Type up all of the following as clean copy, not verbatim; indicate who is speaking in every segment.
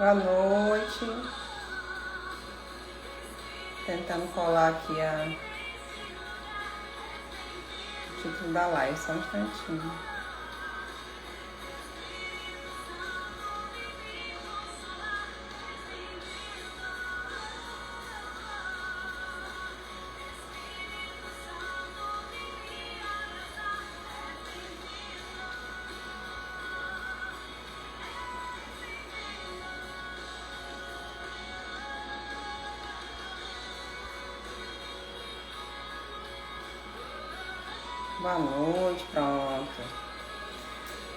Speaker 1: Boa noite. Tentando colar aqui o título da live, só um instantinho. Boa noite, pronto.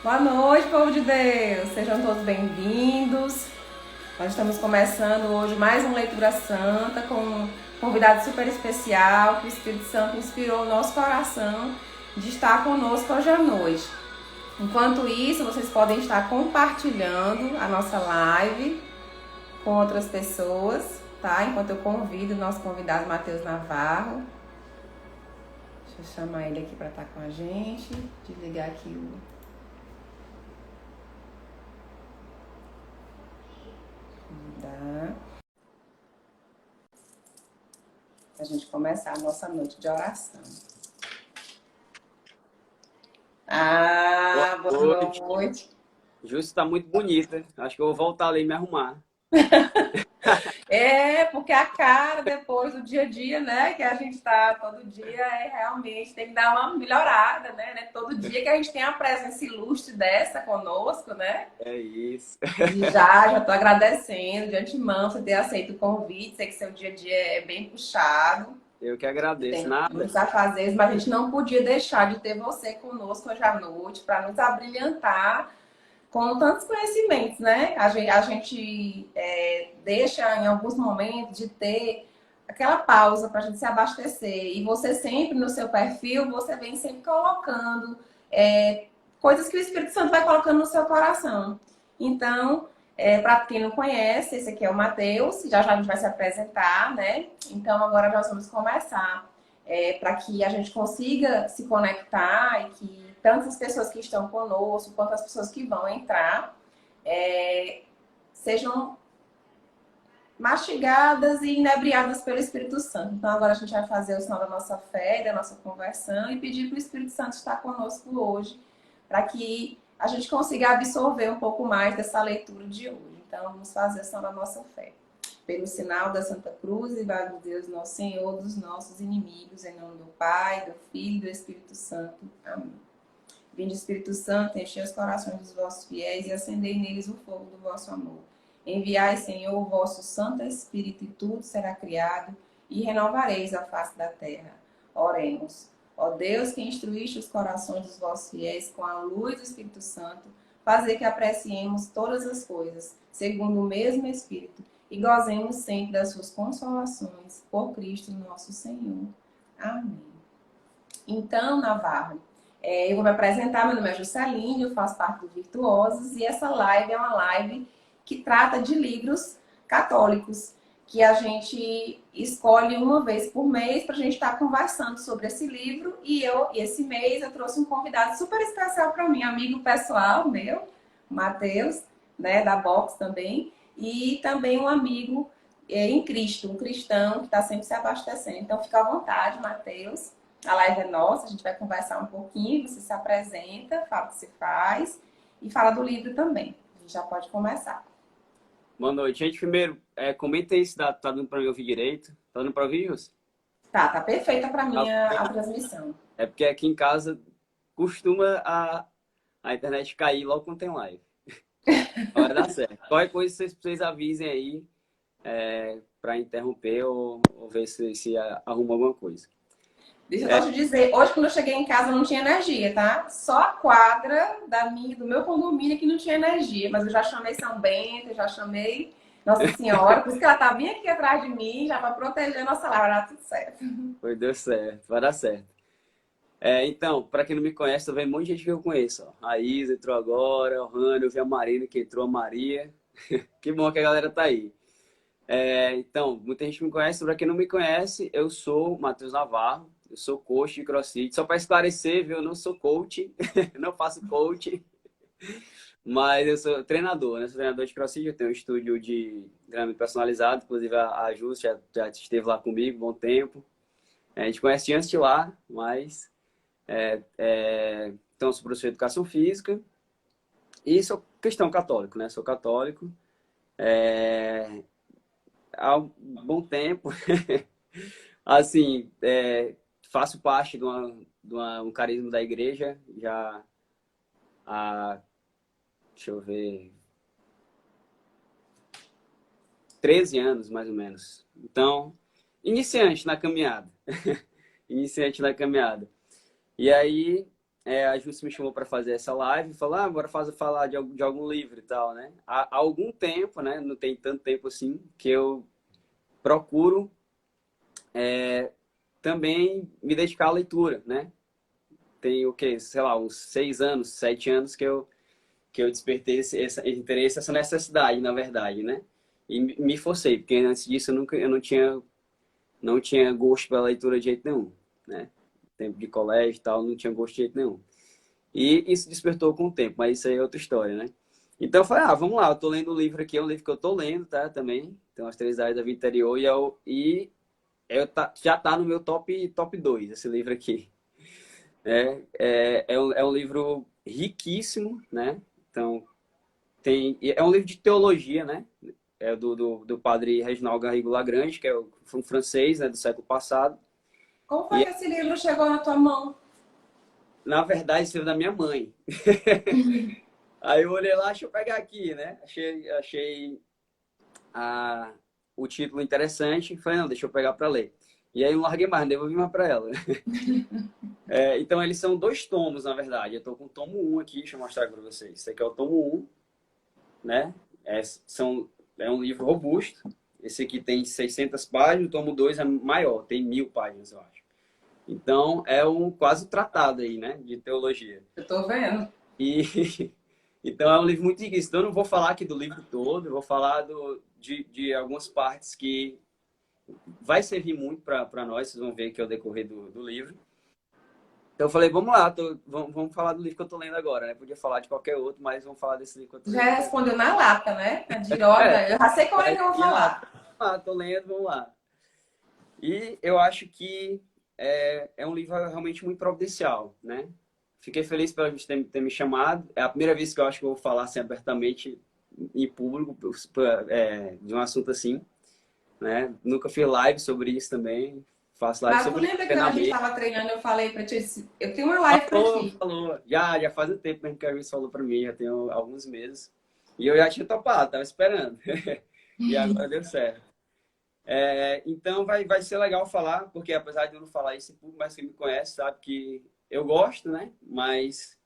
Speaker 1: Boa noite, povo de Deus. Sejam todos bem-vindos. Nós estamos começando hoje mais uma leitura santa com um convidado super especial que o Espírito Santo inspirou o nosso coração de estar conosco hoje à noite. Enquanto isso, vocês podem estar compartilhando a nossa live com outras pessoas, tá? Enquanto eu convido o nosso convidado Matheus Navarro. Deixa eu chamar ele aqui para estar com a gente. Desligar aqui o... Pra gente começar a nossa noite de oração. Boa noite.
Speaker 2: Justo, tá muito bonita. Acho que eu vou voltar ali e me arrumar.
Speaker 1: Porque a cara depois do dia a dia, né, que a gente tá todo dia, realmente tem que dar uma melhorada, né? Todo dia que a gente tem a presença ilustre dessa conosco, né?
Speaker 2: É isso.
Speaker 1: E já tô agradecendo de antemão você ter aceito o convite, sei que seu dia a dia é bem puxado.
Speaker 2: Eu que agradeço.
Speaker 1: Tem
Speaker 2: Nada.
Speaker 1: muitos afazeres, mas a gente não podia deixar de ter você conosco hoje à noite para nos abrilhantar com tantos conhecimentos, né? A gente deixa em alguns momentos de ter aquela pausa para a gente se abastecer. E você sempre no seu perfil, você vem sempre colocando coisas que o Espírito Santo vai colocando no seu coração. Então, para quem não conhece, esse aqui é o Matheus, já já a gente vai se apresentar, né? Então agora nós vamos começar para que a gente consiga se conectar e que tanto as pessoas que estão conosco quanto as pessoas que vão entrar sejam mastigadas e inebriadas pelo Espírito Santo. Então agora a gente vai fazer o sinal da nossa fé, da nossa conversão e pedir para o Espírito Santo estar conosco hoje, para que a gente consiga absorver um pouco mais dessa leitura de hoje. Então vamos fazer o sinal da nossa fé. Pelo sinal da Santa Cruz e vai do Deus nosso Senhor, dos nossos inimigos, em nome do Pai, do Filho e do Espírito Santo. Amém. Vinde, Espírito Santo, enchei os corações dos vossos fiéis e acendei neles o fogo do vosso amor. Enviai, Senhor, o vosso Santo Espírito e tudo será criado e renovareis a face da terra. Oremos. Ó Deus, que instruíste os corações dos vossos fiéis com a luz do Espírito Santo, fazer que apreciemos todas as coisas, segundo o mesmo Espírito, e gozemos sempre das suas consolações, por Cristo nosso Senhor. Amém. Então, Navarro, eu vou me apresentar, meu nome é Jusceline, eu faço parte do Virtuosos, e essa live é uma live que trata de livros católicos, que a gente escolhe uma vez por mês para a gente estar conversando sobre esse livro, e esse mês eu trouxe um convidado super especial para mim, amigo pessoal meu, Matheus, né, da Box também, e também um amigo em Cristo, um cristão que está sempre se abastecendo. Então, fica à vontade, Matheus. A live é nossa, a gente vai conversar um pouquinho, você se apresenta, fala o que você faz e fala do livro também. A gente já pode começar.
Speaker 2: Boa noite. Gente, primeiro, comenta aí se tá dando para me ouvir direito. Tá dando para ouvir, Jus?
Speaker 1: Tá perfeita para mim a transmissão.
Speaker 2: É porque aqui em casa costuma a internet cair logo quando tem live. Agora dá certo. Qualquer coisa vocês avisem aí para interromper ou ver se arruma alguma coisa.
Speaker 1: Deixa eu só te dizer, hoje quando eu cheguei em casa não tinha energia, tá? Só a quadra do meu condomínio que não tinha energia, mas eu já chamei São Bento, eu já chamei Nossa Senhora, por isso que ela tá bem aqui atrás de mim, já para proteger a nossa lar, vai tudo certo.
Speaker 2: Foi, deu certo, vai dar certo. Então, para quem não me conhece, tô vendo um monte de gente que eu conheço. Ó. A Isa entrou agora, o Rano, eu vi a Marina que entrou, a Maria. Que bom que a galera tá aí. Então, muita gente me conhece. Para quem não me conhece, eu sou o Matheus Navarro. Eu sou coach de CrossFit. Só para esclarecer, viu? Eu não sou coach. Não faço coach. Mas eu sou treinador, né? Sou treinador de CrossFit, eu tenho um estúdio de treinamento personalizado, inclusive a Ju já esteve lá comigo um bom tempo. A gente conhece de antes de lá, mas... então, eu sou professor de educação física e sou cristão católico, né? Sou católico há um bom tempo. Assim, faço parte de um carisma da igreja já há, deixa eu ver, 13 anos, mais ou menos. Então, iniciante na caminhada. Iniciante na caminhada. E aí, a Júcia me chamou para fazer essa live e falou, bora falar de algum livro e tal, né? Há algum tempo, né? Não tem tanto tempo assim, que eu procuro também me dedicar à leitura, né? Tem o quê? Sei lá, uns 6 anos, 7 anos que eu despertei esse interesse, essa necessidade, na verdade, né? E me forcei, porque antes disso eu não tinha gosto pela leitura de jeito nenhum, né? Tempo de colégio e tal, não tinha gosto de jeito nenhum. E isso despertou com o tempo, mas isso aí é outra história, né? Então eu falei, vamos lá, eu tô lendo o livro aqui, é um livro que eu tô lendo, tá? Também, tem As Três Áreas da Vida Interior, já tá no meu top 2 esse livro aqui. É um livro riquíssimo, né? Então, é um livro de teologia, né? É do padre Reginald Garrigou Lagrange, que é um francês, né, do século passado.
Speaker 1: Como foi que esse livro chegou na tua mão?
Speaker 2: Na verdade, esse livro é da minha mãe. Aí eu olhei lá, deixa eu pegar aqui, né? Achei o título interessante. Falei, não, deixa eu pegar para ler. E aí eu não larguei mais, não devolvi mais para ela. Então, eles são 2 tomos, na verdade. Eu tô com o tomo 1 aqui, deixa eu mostrar para vocês. Esse aqui é o tomo 1, né? É um livro robusto. Esse aqui tem 600 páginas, o tomo 2 é maior, tem 1000 páginas, eu acho. Então, é quase um tratado aí, né? De teologia.
Speaker 1: Eu tô vendo.
Speaker 2: Então, é um livro muito rico. Então, eu não vou falar aqui do livro todo, eu vou falar de algumas partes que vai servir muito para nós, vocês vão ver que é o decorrer do livro. Então, eu falei, vamos lá, vamos falar do livro que eu tô lendo agora, né? Podia falar de qualquer outro, mas vamos falar desse livro que eu tô lendo.
Speaker 1: Já respondeu na lata, né? De olha, eu já sei qual é que eu vou falar.
Speaker 2: Tô lendo, vamos lá. E eu acho que é um livro realmente muito providencial, né? Fiquei feliz pela gente ter me chamado. É a primeira vez que eu acho que eu vou falar assim, abertamente em público de um assunto assim, né? Nunca fiz live sobre isso também. Faço live
Speaker 1: Mas tu
Speaker 2: sobre
Speaker 1: lembra que quando a gente
Speaker 2: treinamento.
Speaker 1: estava treinando, eu falei pra ti, eu tenho uma live pra ti.
Speaker 2: Falou. Já faz um tempo mesmo que a Luiz falou para mim, já tem alguns meses. E eu já tinha topado, tava esperando. E agora deu certo. Então vai ser legal falar, porque apesar de eu não falar isso, o público mais que me conhece sabe que eu gosto, né? Mas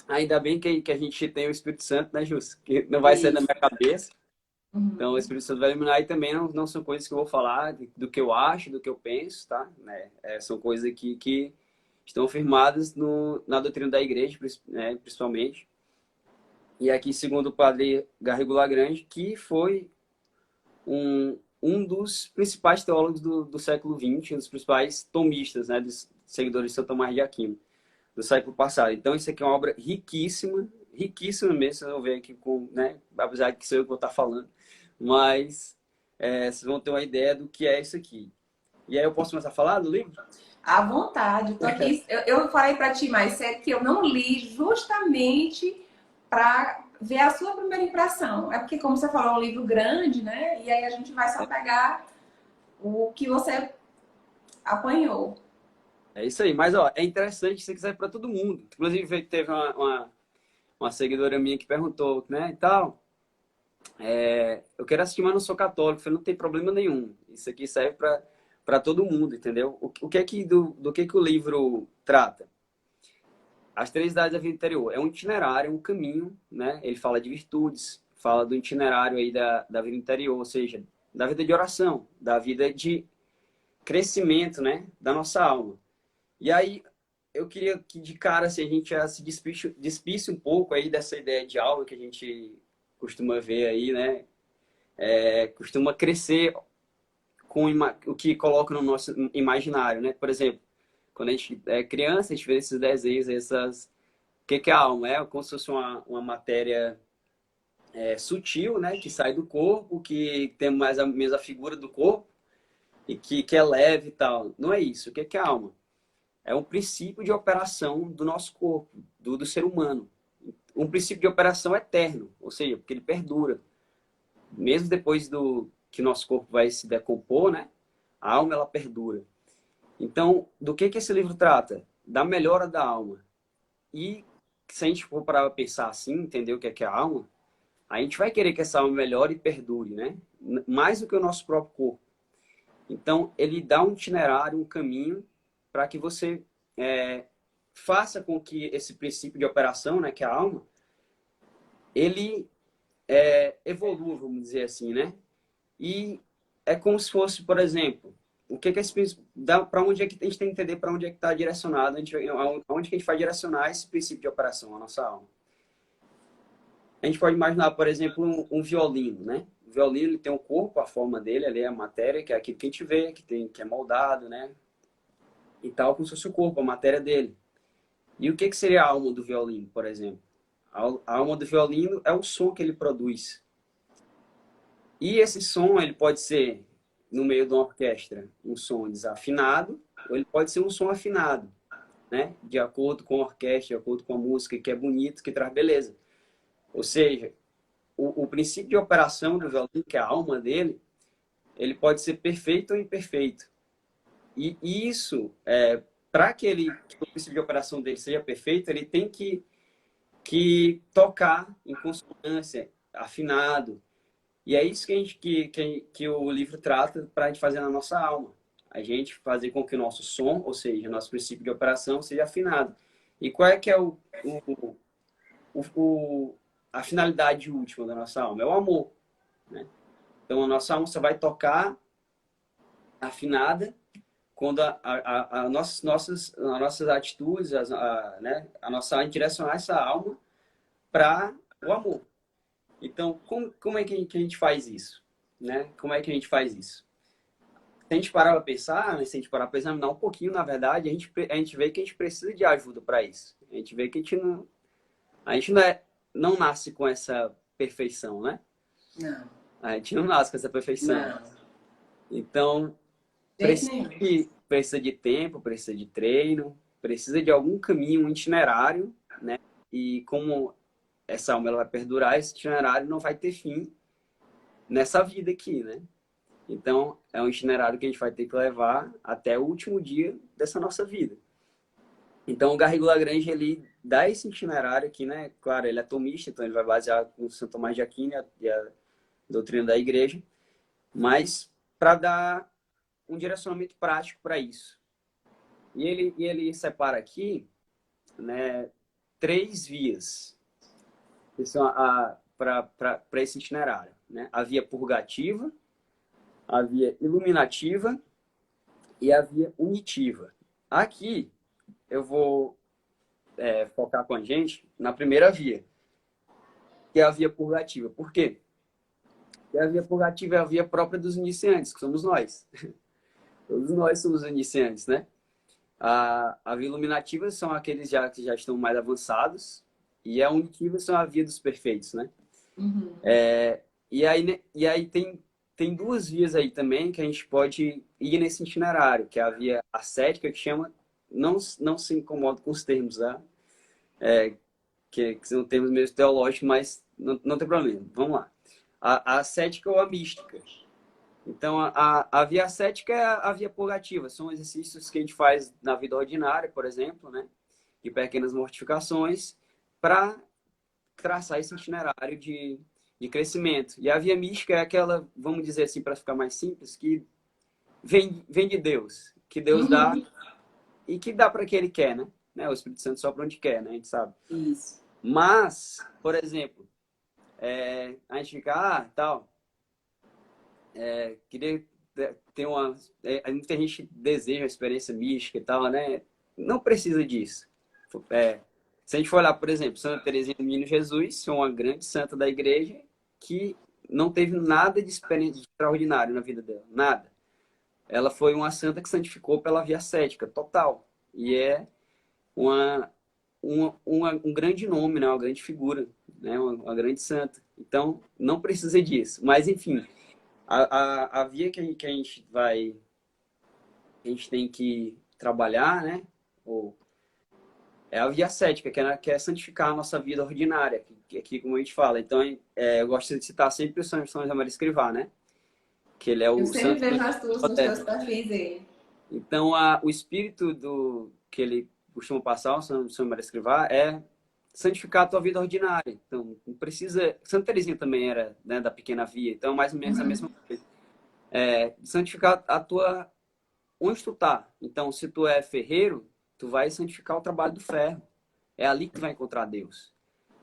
Speaker 2: ainda bem que a gente tem o Espírito Santo, né, Jus? Que não vai ser da minha cabeça. Então o Espírito Santo vai iluminar e também não são coisas que eu vou falar do que eu acho, do que eu penso, tá? Né? São coisas aqui que estão firmadas na doutrina da igreja, né, principalmente. E aqui, segundo o padre Garrigou Lagrange, que foi um dos principais teólogos do século XX, um dos principais tomistas, né, dos seguidores de São Tomás de Aquino, do século passado. Então, isso aqui é uma obra riquíssima, riquíssima mesmo, vocês vão ver aqui, né, apesar de que sou eu que vou estar falando, mas vocês vão ter uma ideia do que é isso aqui. E aí eu posso começar a falar do livro?
Speaker 1: À vontade. Tô aqui, eu falei pra ti mais cedo que eu não li justamente para ver a sua primeira impressão. É porque, como você falou, é um livro grande, né? E aí a gente vai só pegar o que você apanhou.
Speaker 2: É isso aí, mas ó, é interessante, isso aqui serve para todo mundo. Inclusive, teve uma seguidora minha que perguntou, né, e tal, eu quero assistir, mas não sou católico. Eu falei, não tem problema nenhum. Isso aqui serve para todo mundo, entendeu? O que é do que o livro trata? As Três Idades da Vida Interior. É um itinerário, um caminho, né? Ele fala de virtudes, fala do itinerário aí da vida interior, ou seja, da vida de oração, da vida de crescimento, né? Da nossa alma. E aí, eu queria que de cara assim, a gente já se despisse um pouco aí dessa ideia de aula que a gente costuma ver aí, né? Costuma crescer com o que coloca no nosso imaginário, né? Por exemplo, quando a gente é criança, a gente vê esses desenhos, que é a alma? É como se fosse uma matéria sutil, né? Que sai do corpo, que tem mais ou menos a figura do corpo e que é leve e tal. Não é isso. O que é a alma? É um princípio de operação do nosso corpo, do ser humano. Um princípio de operação eterno, ou seja, porque ele perdura. Mesmo depois do que nosso corpo vai se decompor, né? A alma, ela perdura. Então, do que esse livro trata? Da melhora da alma. E se a gente for parar para pensar assim, entender o que é a alma, a gente vai querer que essa alma melhore e perdure, né? Mais do que o nosso próprio corpo. Então, ele dá um itinerário, um caminho para que você faça com que esse princípio de operação, né, que é a alma, ele evolua, vamos dizer assim, né? E é como se fosse, por exemplo, o que esse princípio, para onde é que a gente tem que entender para onde é que está direcionado, aonde que a gente vai direcionar esse princípio de operação, a nossa alma. A gente pode imaginar, por exemplo, um violino, né? O violino, ele tem um corpo, a forma dele, ali é a matéria, que é aquilo que a gente vê, que é moldado, né? E tal, como se fosse o corpo, a matéria dele. E o que seria a alma do violino, por exemplo? A alma do violino é o som que ele produz. E esse som, ele pode ser, no meio de uma orquestra, um som desafinado, ou ele pode ser um som afinado, né? De acordo com a orquestra, de acordo com a música, que é bonito, que traz beleza. Ou seja, o princípio de operação do violino, que é a alma dele, ele pode ser perfeito ou imperfeito. E isso, para que o princípio de operação dele seja perfeito, ele tem que tocar em consonância, afinado. E é isso que o livro trata para a gente fazer na nossa alma. A gente fazer com que o nosso som, ou seja, o nosso princípio de operação, seja afinado. E qual é que é a finalidade última da nossa alma? É o amor, né? Então, a nossa alma só vai tocar afinada quando as nossas atitudes, né? A nossa alma direcionar essa alma para o amor. Então, como é que a gente faz isso? Né? Como é que a gente faz isso? Se a gente parar para pensar, né? Se a gente parar para examinar um pouquinho, na verdade, a gente vê que a gente precisa de ajuda para isso. A gente vê que a gente não nasce com essa perfeição, né?
Speaker 1: Não.
Speaker 2: A gente não nasce com essa perfeição.
Speaker 1: Não.
Speaker 2: Então, precisa de tempo, precisa de treino, precisa de algum caminho, um itinerário, né? E como essa alma ela vai perdurar, esse itinerário não vai ter fim nessa vida aqui, né? Então, é um itinerário que a gente vai ter que levar até o último dia dessa nossa vida. Então, o Garrigou Lagrange, ele dá esse itinerário aqui, né? Claro, ele é tomista, então ele vai basear no São Tomás de Aquino e a doutrina da igreja, mas para dar um direcionamento prático para isso. E ele separa aqui, né, 3 vias que são para esse itinerário, né? A via purgativa, a via iluminativa e a via unitiva. Aqui eu vou focar com a gente na primeira via, que é a via purgativa. Por quê? Porque a via purgativa é a via própria dos iniciantes, que somos nós. Todos nós somos iniciantes, né? A via iluminativa são aqueles que já estão mais avançados e a unitiva são a via dos perfeitos, né?
Speaker 1: Uhum.
Speaker 2: E aí tem 2 vias aí também que a gente pode ir nesse itinerário, que é a via ascética, que chama, não se incomoda com os termos, tá? Que são termos meio teológicos, mas não tem problema. Vamos lá. A ascética ou a mística. Então, a via ascética é a via purgativa. São exercícios que a gente faz na vida ordinária, por exemplo, né? De pequenas mortificações, para traçar esse itinerário de crescimento. E a via mística é aquela, vamos dizer assim, para ficar mais simples, que vem de Deus. Que Deus dá e que dá para quem Ele quer, né? O Espírito Santo só para onde quer, né? A gente sabe.
Speaker 1: Isso.
Speaker 2: Mas, por exemplo, a gente fica, tal... queria ter muita gente deseja uma experiência mística e tal, né? Não precisa disso. Se a gente for olhar, por exemplo, Santa Teresinha do Menino Jesus, uma grande santa da igreja que não teve nada de experiência extraordinário na vida dela, nada. Ela foi uma santa que santificou pela via ascética, total. E é uma um grande nome, né? Uma grande figura, né? Uma grande santa. Então, não precisa disso. Mas, enfim, a via que a gente vai, a gente tem que trabalhar, né? Ou é a via cética, que é santificar a nossa vida ordinária, que aqui, como a gente fala. Então, eu gosto de citar sempre o São José Maria Escrivá, né? Que ele é
Speaker 1: Eu
Speaker 2: o
Speaker 1: sempre
Speaker 2: santo
Speaker 1: vejo
Speaker 2: do
Speaker 1: nos teus perfis dele.
Speaker 2: Então, o espírito que ele costuma passar, o São Maria Escrivá, é santificar a tua vida ordinária. Então, não precisa... Santa Teresinha também era, né, da pequena via, então mais ou menos a mesma coisa. Santificar a tua... Onde tu tá. Então, se tu é ferreiro, tu vai santificar o trabalho do ferro. É ali que tu vai encontrar Deus.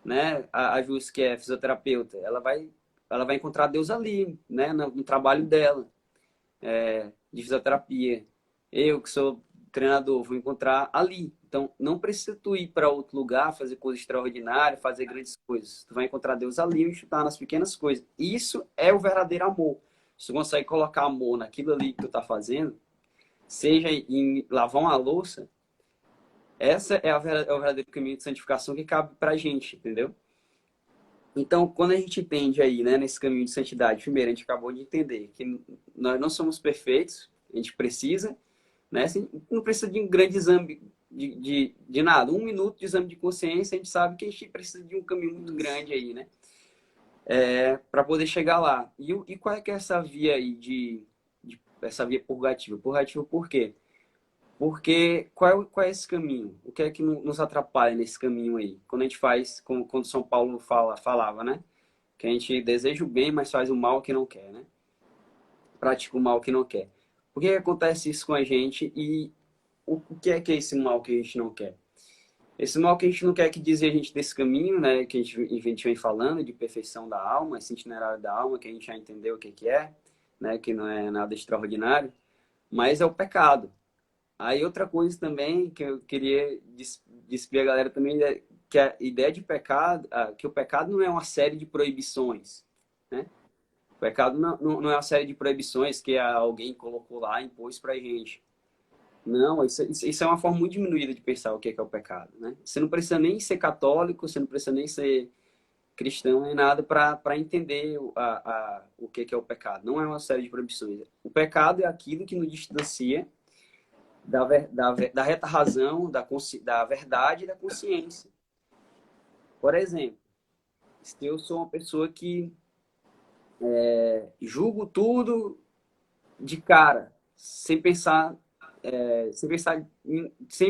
Speaker 2: Né? A Jus, que é fisioterapeuta, ela vai encontrar Deus ali, né, no trabalho dela, de fisioterapia. Eu, que sou treinador, vou encontrar ali. Então, não precisa tu ir para outro lugar, fazer coisas extraordinárias, fazer grandes coisas. Tu vai encontrar Deus ali e chutar nas pequenas coisas. Isso é o verdadeiro amor. Se tu consegue colocar amor naquilo ali que tu tá fazendo, seja em lavar uma louça, essa é o verdadeiro caminho de santificação que cabe pra gente, entendeu? Então, quando a gente entende aí, né, nesse caminho de santidade, primeiro, a gente acabou de entender que nós não somos perfeitos, a gente precisa, né? Assim, não precisa de um grande exame de nada. 1 minuto de exame de consciência, a gente sabe que a gente precisa de um caminho muito grande aí, né? Para poder chegar lá. E qual é que é essa via aí essa via purgativa? Purgativa por quê? Porque qual é esse caminho? O que é que nos atrapalha nesse caminho aí? Quando a gente faz, como quando São Paulo falava, né? Que a gente deseja o bem, mas faz o mal que não quer, né? Pratica o mal que não quer. Por que acontece isso com a gente e o que é esse mal que a gente não quer? Esse mal que a gente não quer que desvie a gente desse caminho, né? Que a gente vem falando de perfeição da alma, esse itinerário da alma, que a gente já entendeu o que é, né? Que não é nada extraordinário, mas é o pecado. Aí outra coisa também que eu queria despedir a galera também é que a ideia de pecado, que o pecado não é uma série de proibições, né? O pecado não é uma série de proibições que alguém colocou lá e impôs pra gente. Não, isso é uma forma muito diminuída de pensar o que é o pecado, né? Você não precisa nem ser católico, você não precisa nem ser cristão nem nada para entender o que é o pecado. Não é uma série de proibições. O pecado é aquilo que nos distancia da reta razão, da verdade e da consciência. Por exemplo, se eu sou uma pessoa que julgo tudo de cara, sem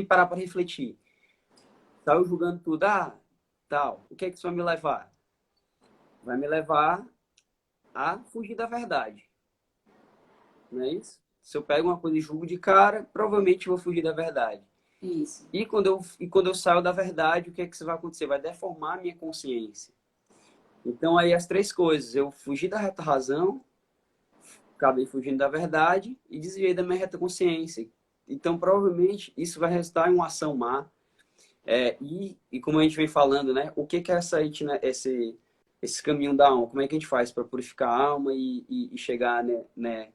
Speaker 2: parar para refletir. Saiu julgando tudo, tal. O que é que isso vai me levar? Vai me levar a fugir da verdade, não é isso? Se eu pego uma coisa e julgo de cara, provavelmente eu vou fugir da verdade.
Speaker 1: Isso.
Speaker 2: E quando eu saio da verdade, o que é que vai acontecer? Vai deformar a minha consciência. Então, aí as três coisas. Eu fugi da reta razão, acabei fugindo da verdade e desviei da minha reta consciência. Então, provavelmente, isso vai resultar em uma ação má. E como a gente vem falando, né? O que é esse caminho da alma? Como é que a gente faz para purificar a alma e chegar, né,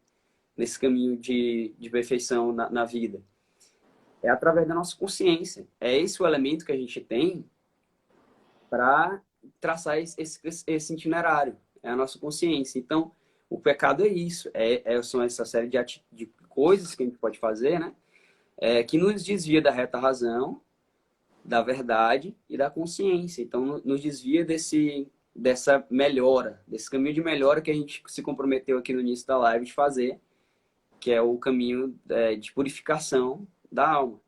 Speaker 2: nesse caminho de perfeição na vida? É através da nossa consciência. É esse o elemento que a gente tem para traçar esse itinerário. É a nossa consciência. Então, o pecado é isso. São essa série de coisas que a gente pode fazer, né? Que nos desvia da reta razão, da verdade e da consciência. Então, nos desvia dessa melhora, desse caminho de melhora que a gente se comprometeu aqui no início da live de fazer, que é o caminho de purificação da alma.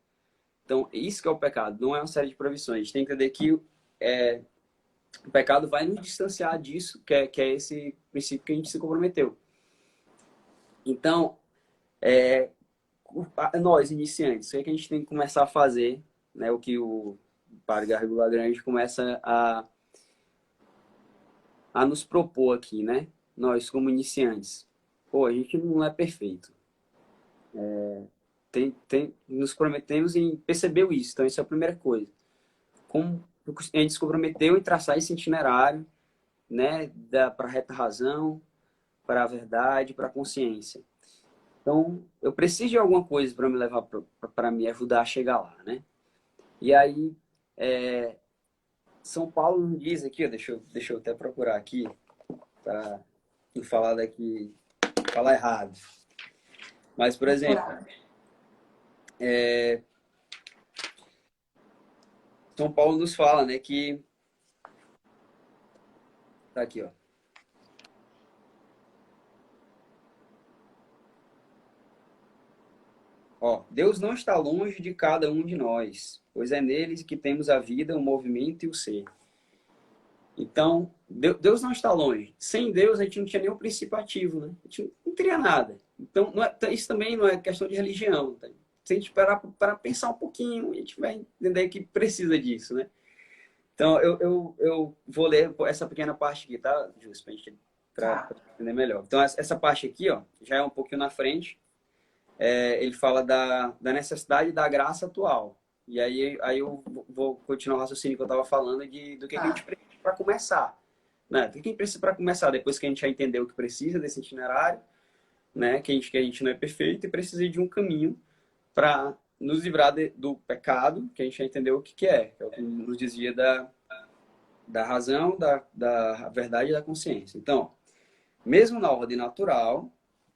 Speaker 2: Então, isso que é o pecado, não é uma série de proibições. A gente tem que entender que o pecado vai nos distanciar disso, que é esse princípio que a gente se comprometeu. Então, nós, iniciantes, o que a gente tem que começar a fazer, né? O que o Padre Garrigou Lagrange começa a nos propor aqui, né? Nós, como iniciantes. Pô, a gente não é perfeito. Nos prometemos em perceber isso. Então, isso é a primeira coisa. Como a gente se comprometeu em traçar esse itinerário, né? Para a reta razão, para a verdade, para a consciência. Então, eu preciso de alguma coisa para me levar, para me ajudar a chegar lá, né? E aí, São Paulo nos diz aqui, ó, deixa eu até procurar aqui, para não falar daqui, falar errado. Mas, por exemplo, São Paulo nos fala, né, que... Tá aqui, ó. Ó, Deus não está longe de cada um de nós, pois é neles que temos a vida, o movimento e o ser. Então, Deus não está longe. Sem Deus, a gente não tinha nenhum princípio ativo, né? A gente não teria nada. Então, isso também não é questão de religião. Tá? Se a gente parar para pensar um pouquinho, a gente vai entender que precisa disso, né? Então, eu vou ler essa pequena parte aqui, tá, Jus? Para entender melhor. Então, essa parte aqui, ó, já é um pouquinho na frente. Ele fala da necessidade da graça atual. E aí eu vou continuar o raciocínio que eu estava falando do que a gente precisa para começar. Né? O que a gente precisa para começar? Depois que a gente já entendeu o que precisa desse itinerário, né? Que a gente não é perfeito e precisa de um caminho para nos livrar do pecado, que a gente já entendeu o que é o que nos desvia da razão, da verdade e da consciência. Então, mesmo na ordem natural,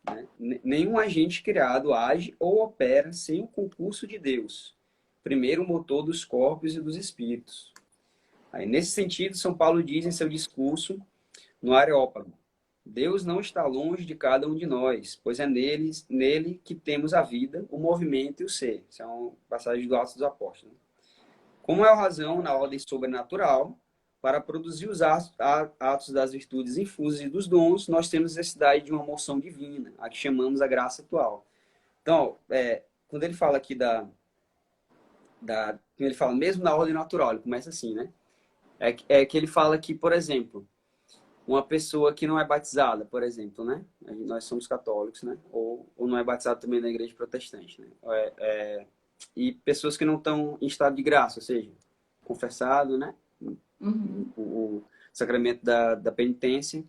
Speaker 2: né, nenhum agente criado age ou opera sem o concurso de Deus, primeiro motor dos corpos e dos espíritos. Aí, nesse sentido, São Paulo diz em seu discurso no Areópago: Deus não está longe de cada um de nós, pois é nele que temos a vida, o movimento e o ser. Isso é uma passagem do Atos dos Apóstolos. Como é a razão na ordem sobrenatural, para produzir os atos das virtudes infusas e dos dons, nós temos necessidade de uma moção divina, a que chamamos a graça atual. Então, quando ele fala aqui ele fala mesmo na ordem natural, ele começa assim, né? É que ele fala que, por exemplo, uma pessoa que não é batizada, por exemplo, né? Nós somos católicos, né? Ou não é batizado também na igreja protestante, né? E pessoas que não estão em estado de graça, ou seja, confessado, né? O sacramento da penitência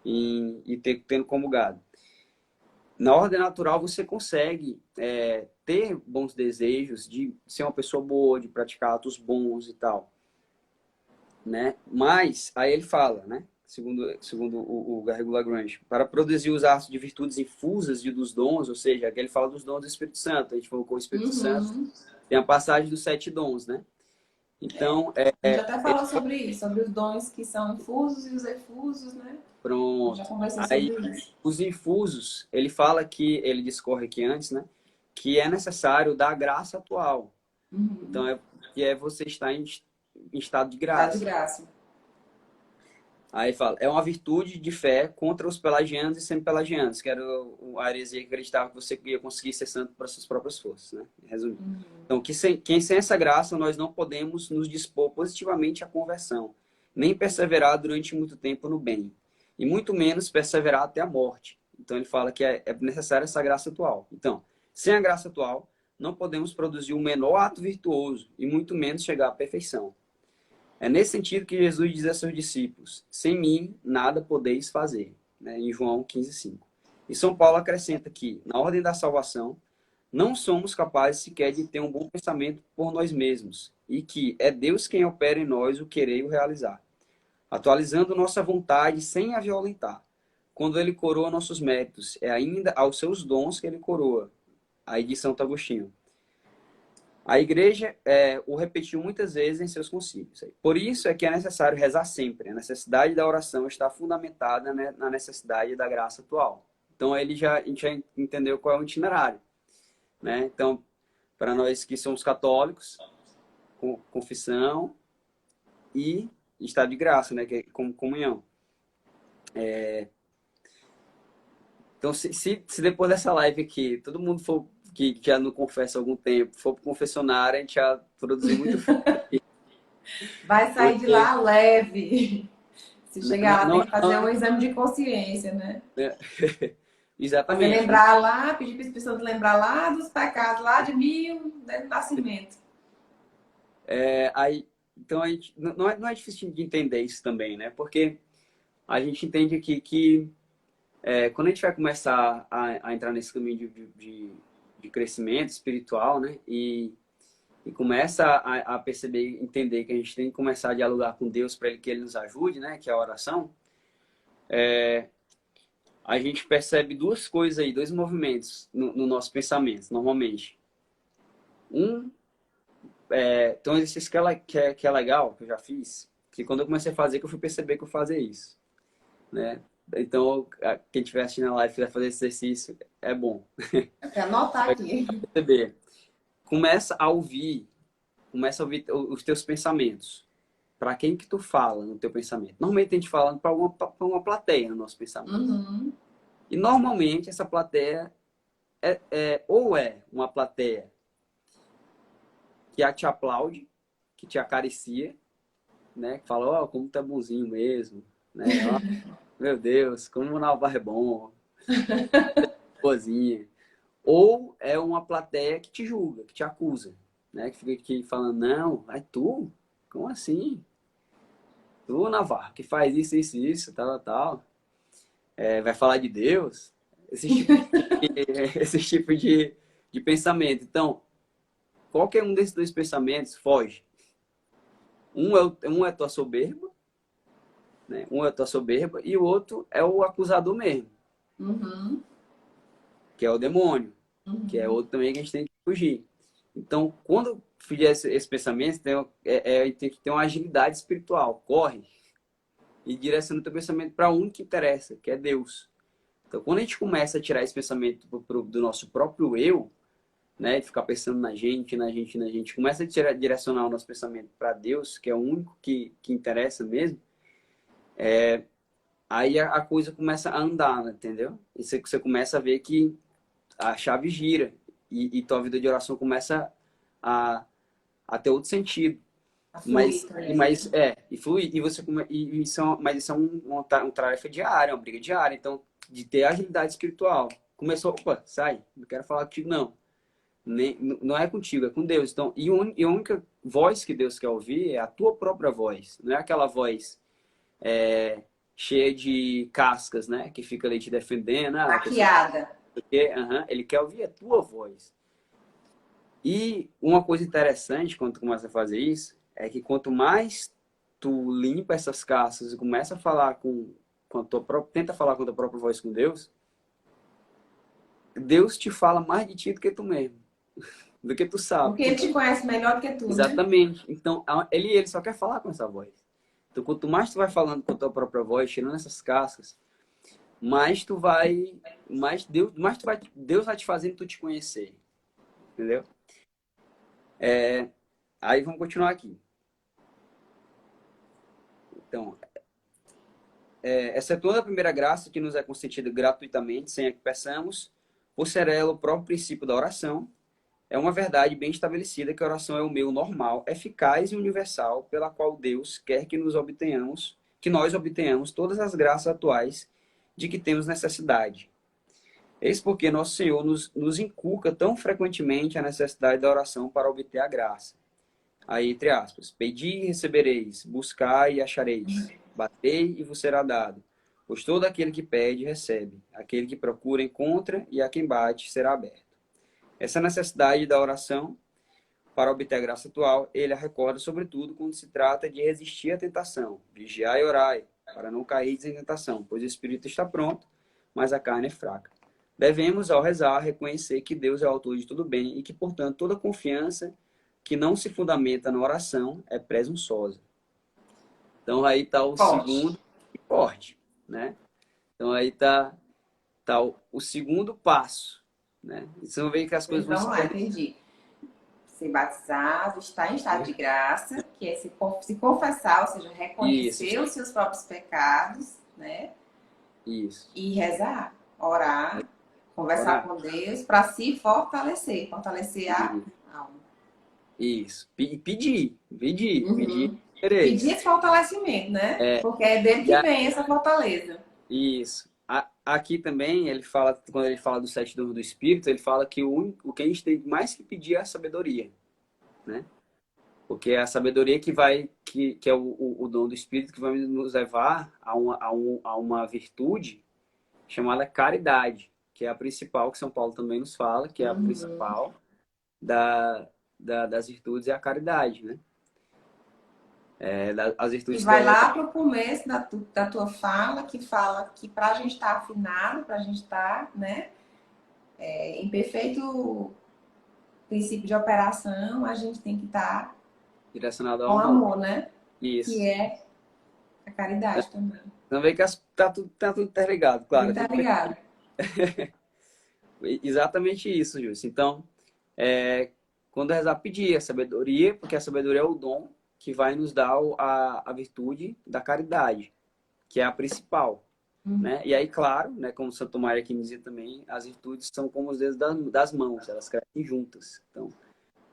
Speaker 2: e tendo comulgado. Na ordem natural, você consegue ter bons desejos de ser uma pessoa boa, de praticar atos bons e tal. Né? Mas, aí ele fala, né? Segundo o Garrigou Lagrange, para produzir os atos de virtudes infusas e dos dons, ou seja, aqui ele fala dos dons do Espírito Santo, a gente falou com o Espírito Santo, tem a passagem dos 7 dons, né? Então,
Speaker 1: a gente até falou sobre isso, sobre os dons que são infusos e os efusos, né?
Speaker 2: Pronto.
Speaker 1: Já conversou
Speaker 2: Aí,
Speaker 1: sobre isso.
Speaker 2: os infusos, ele fala que, ele discorre aqui antes, né? Que é necessário da graça atual. Então, você estar em estado de graça.
Speaker 1: Estado de graça.
Speaker 2: Aí fala, é uma virtude de fé contra os pelagianos e semi-pelagianos, que era a heresia que acreditava que você ia conseguir ser santo por suas próprias forças, né? Resumindo. Então, quem sem essa graça, nós não podemos nos dispor positivamente à conversão, nem perseverar durante muito tempo no bem, e muito menos perseverar até a morte. Então, ele fala que é necessária essa graça atual. Então, sem a graça atual, não podemos produzir o menor ato virtuoso, e muito menos chegar à perfeição. É nesse sentido que Jesus diz a seus discípulos: sem mim nada podeis fazer, né? Em João 15:5. E São Paulo acrescenta que, na ordem da salvação, não somos capazes sequer de ter um bom pensamento por nós mesmos, e que é Deus quem opera em nós o querer e o realizar, atualizando nossa vontade sem a violentar. Quando ele coroa nossos méritos, é ainda aos seus dons que ele coroa. Aí de Santo Agostinho. A igreja o repetiu muitas vezes em seus concílios. Por isso é que é necessário rezar sempre. A necessidade da oração está fundamentada, né, na necessidade da graça atual. Então, a gente já entendeu qual é o itinerário. Né? Então, para nós que somos católicos, confissão e estado de graça, né, que é como comunhão. Então, se depois dessa live aqui, todo mundo for que já não confessa há algum tempo, for pro confessionário, a gente já produziu muito fruto.
Speaker 1: Vai sair de lá leve. Se chegar lá, tem que fazer um exame de consciência, né?
Speaker 2: Exatamente.
Speaker 1: Fazer lembrar lá, pedir para o Espírito Santo lembrar lá dos pecados, lá de 1000, né, do nascimento.
Speaker 2: Então, não é difícil de entender isso também, né? Porque a gente entende aqui que quando a gente vai começar a entrar nesse caminho de crescimento espiritual, né? E e começa a perceber, entender que a gente tem que começar a dialogar com Deus para que Ele nos ajude, né? Que é a oração. A gente percebe duas coisas aí, dois movimentos no nosso pensamento, normalmente. Tem um exercício que é legal, que eu já fiz, que quando eu comecei a fazer, que eu fui perceber que eu fazia isso, né? Então, quem estiver assistindo a live e quiser fazer esse exercício, é bom.
Speaker 1: Eu quero anotar aqui.
Speaker 2: Perceber. Começa a ouvir os teus pensamentos. Para quem que tu fala no teu pensamento? Normalmente a gente fala para uma plateia no nosso pensamento.
Speaker 1: Uhum.
Speaker 2: E normalmente essa plateia ou é uma plateia que te aplaude, que te acaricia, né? Que fala, ó, como tu é bonzinho mesmo, né? Ó, meu Deus, como o Navarro é bom, boazinha. Ou é uma plateia que te julga, que te acusa, né? Que fica aqui falando, não, é tu? Como assim? Tu, Navarro, que faz isso, isso, isso, tal, tal. Vai falar de Deus? Esse tipo de pensamento. Então, qualquer um desses dois pensamentos foge. Um é tua soberba, né? Um é tua soberba e o outro é o acusador mesmo,
Speaker 1: Uhum.
Speaker 2: que é o demônio, que é
Speaker 1: Uhum.
Speaker 2: outro também que a gente tem que fugir. Então, quando fizer esse pensamento, tem que ter uma agilidade espiritual. Corre e direciona o teu pensamento para um que interessa, que é Deus. Então, quando a gente começa a tirar esse pensamento do nosso próprio eu, né, de ficar pensando na gente, começa a direcionar o nosso pensamento para Deus, que é o único que interessa mesmo, aí a coisa começa a andar, né, entendeu? E você começa a ver que a chave gira e tua vida de oração começa a, a ter outro sentido.
Speaker 1: A fluir
Speaker 2: Mas,
Speaker 1: também.
Speaker 2: e fluir, e você mas isso é uma tarefa diária, uma briga diária, então, de ter agilidade espiritual. Começou, opa, sai, não quero falar contigo, não. Não é contigo, é com Deus. Então, e a única voz que Deus quer ouvir é a tua própria voz, não é aquela voz cheia de cascas, né, que fica ali te defendendo, que eu sou...
Speaker 1: Maquiada.
Speaker 2: Ele quer ouvir a tua voz. E uma coisa interessante quando tu começa a fazer isso é que quanto mais tu limpa essas cascas e começa a falar com a tua própria, tenta falar com a tua própria voz com Deus, Deus te fala mais de ti do que tu mesmo, do que tu sabe.
Speaker 1: Porque ele te conhece melhor do que tu, né?
Speaker 2: Exatamente. Então, ele só quer falar com essa voz. Então, quanto mais tu vai falando com a tua própria voz, tirando essas cascas, mais tu vai, Deus vai te fazendo tu te conhecer, entendeu? Aí vamos continuar aqui. Então, excetuando a primeira graça que nos é concedida gratuitamente, sem a que peçamos, por ser ela o próprio princípio da oração, é uma verdade bem estabelecida que a oração é o meio normal, eficaz e universal pela qual Deus quer que nós obtenhamos todas as graças atuais de que temos necessidade. Eis porque nosso Senhor nos inculca tão frequentemente a necessidade da oração para obter a graça. Aí, entre aspas, pedi e recebereis, buscai e achareis, batei e vos será dado. Pois todo aquele que pede, recebe. Aquele que procura, encontra, e a quem bate, será aberto. Essa necessidade da oração para obter a graça atual, ele a recorda sobretudo quando se trata de resistir à tentação. Vigiai e orai, para não cair em tentação, pois o espírito está pronto, mas a carne é fraca. Devemos, ao rezar, reconhecer que Deus é o autor de tudo bem e que, portanto, toda confiança que não se fundamenta na oração é presunçosa. Então, aí está o segundo forte, né? Então, aí está o segundo passo, né? E você vai ver que as coisas vão
Speaker 1: Então,
Speaker 2: se
Speaker 1: lá, entendi. Ser batizado, estar em estado de graça, que é se confessar, ou seja, reconhecer
Speaker 2: Isso,
Speaker 1: os seus próprios pecados, né?
Speaker 2: isso.
Speaker 1: E rezar, orar, conversar
Speaker 2: Orar.
Speaker 1: com Deus para se fortalecer, fortalecer a alma.
Speaker 2: Isso. Pedir.
Speaker 1: Uhum. Pedir
Speaker 2: Quereis.
Speaker 1: esse fortalecimento, né? Porque é dele
Speaker 2: E
Speaker 1: que vem essa fortaleza.
Speaker 2: isso. Aqui também, ele fala, quando ele fala dos 7 dons do Espírito, ele fala que o que a gente tem mais que pedir é a sabedoria, né? Porque é a sabedoria que é o dom do Espírito que vai nos levar a uma virtude chamada caridade, que é a principal, que São Paulo também nos fala, que é a
Speaker 1: Uhum.
Speaker 2: principal da, das virtudes é a caridade, né? As
Speaker 1: E
Speaker 2: virtudes
Speaker 1: vai
Speaker 2: teológicas.
Speaker 1: lá para o começo da tua fala, que fala que para a gente estar afinado, para a gente estar, né, em perfeito princípio de operação, a gente tem que estar
Speaker 2: Direcionado ao
Speaker 1: com
Speaker 2: amor.
Speaker 1: amor, né? Que
Speaker 2: Isso.
Speaker 1: é a caridade também.
Speaker 2: Então vê que tá tudo interligado,
Speaker 1: Tudo
Speaker 2: claro. É tudo
Speaker 1: interligado.
Speaker 2: exatamente isso, Júlio. Então, quando rezar, pedir a sabedoria, porque a sabedoria é o dom que vai nos dar a virtude da caridade, que é a principal, né? E aí, claro, né, como Santo Mário aqui me dizia também, as virtudes são como os dedos das mãos, elas crescem juntas. Então,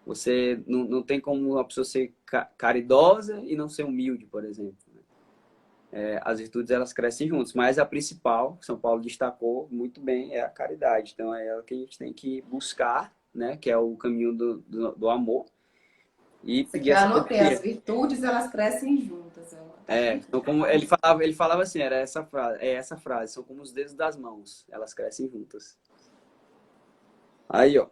Speaker 2: você não tem como uma pessoa ser caridosa e não ser humilde, por exemplo. As virtudes elas crescem juntas, mas a principal, São Paulo destacou muito bem, é a caridade. Então é ela que a gente tem que buscar, né? Que é o caminho do amor e
Speaker 1: Isso aqui
Speaker 2: pedir
Speaker 1: eu
Speaker 2: a
Speaker 1: anotei, as
Speaker 2: sabedoria.
Speaker 1: virtudes elas crescem juntas. Tá aqui.
Speaker 2: Então como ele falava assim, era essa frase, são como os dedos das mãos, elas crescem juntas. Aí, ó.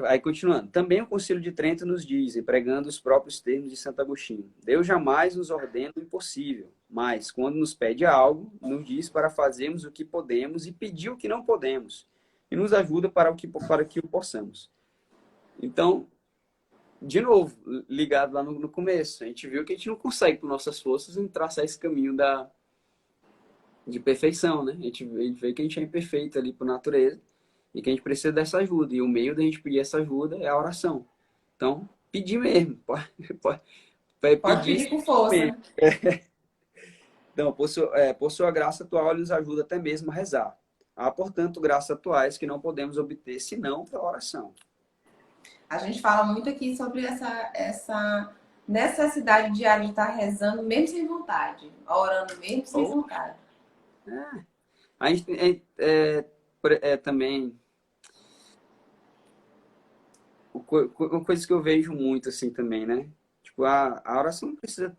Speaker 2: Aí, continuando. Também o Concílio de Trento nos diz, empregando os próprios termos de Santo Agostinho: Deus jamais nos ordena o impossível, mas, quando nos pede algo, nos diz para fazermos o que podemos e pedir o que não podemos, e nos ajuda para que o possamos. Então, de novo, ligado lá no começo, a gente viu que a gente não consegue, por nossas forças, traçar esse caminho de perfeição, né? A gente vê que a gente é imperfeito ali por natureza, e que a gente precisa dessa ajuda. E o meio da gente pedir essa ajuda é a oração. Então, pedir mesmo. Pode
Speaker 1: Pode
Speaker 2: pedir
Speaker 1: pedir com força,
Speaker 2: mesmo.
Speaker 1: né?
Speaker 2: Então, por sua graça atual, ele nos ajuda até mesmo a rezar. Há, portanto, graças atuais que não podemos obter senão pela oração.
Speaker 1: A gente fala muito aqui sobre essa necessidade diária de estar rezando mesmo sem vontade, orando mesmo sem
Speaker 2: Ou,
Speaker 1: vontade.
Speaker 2: a gente também, coisas que eu vejo muito assim também, né? Tipo, a oração não precisa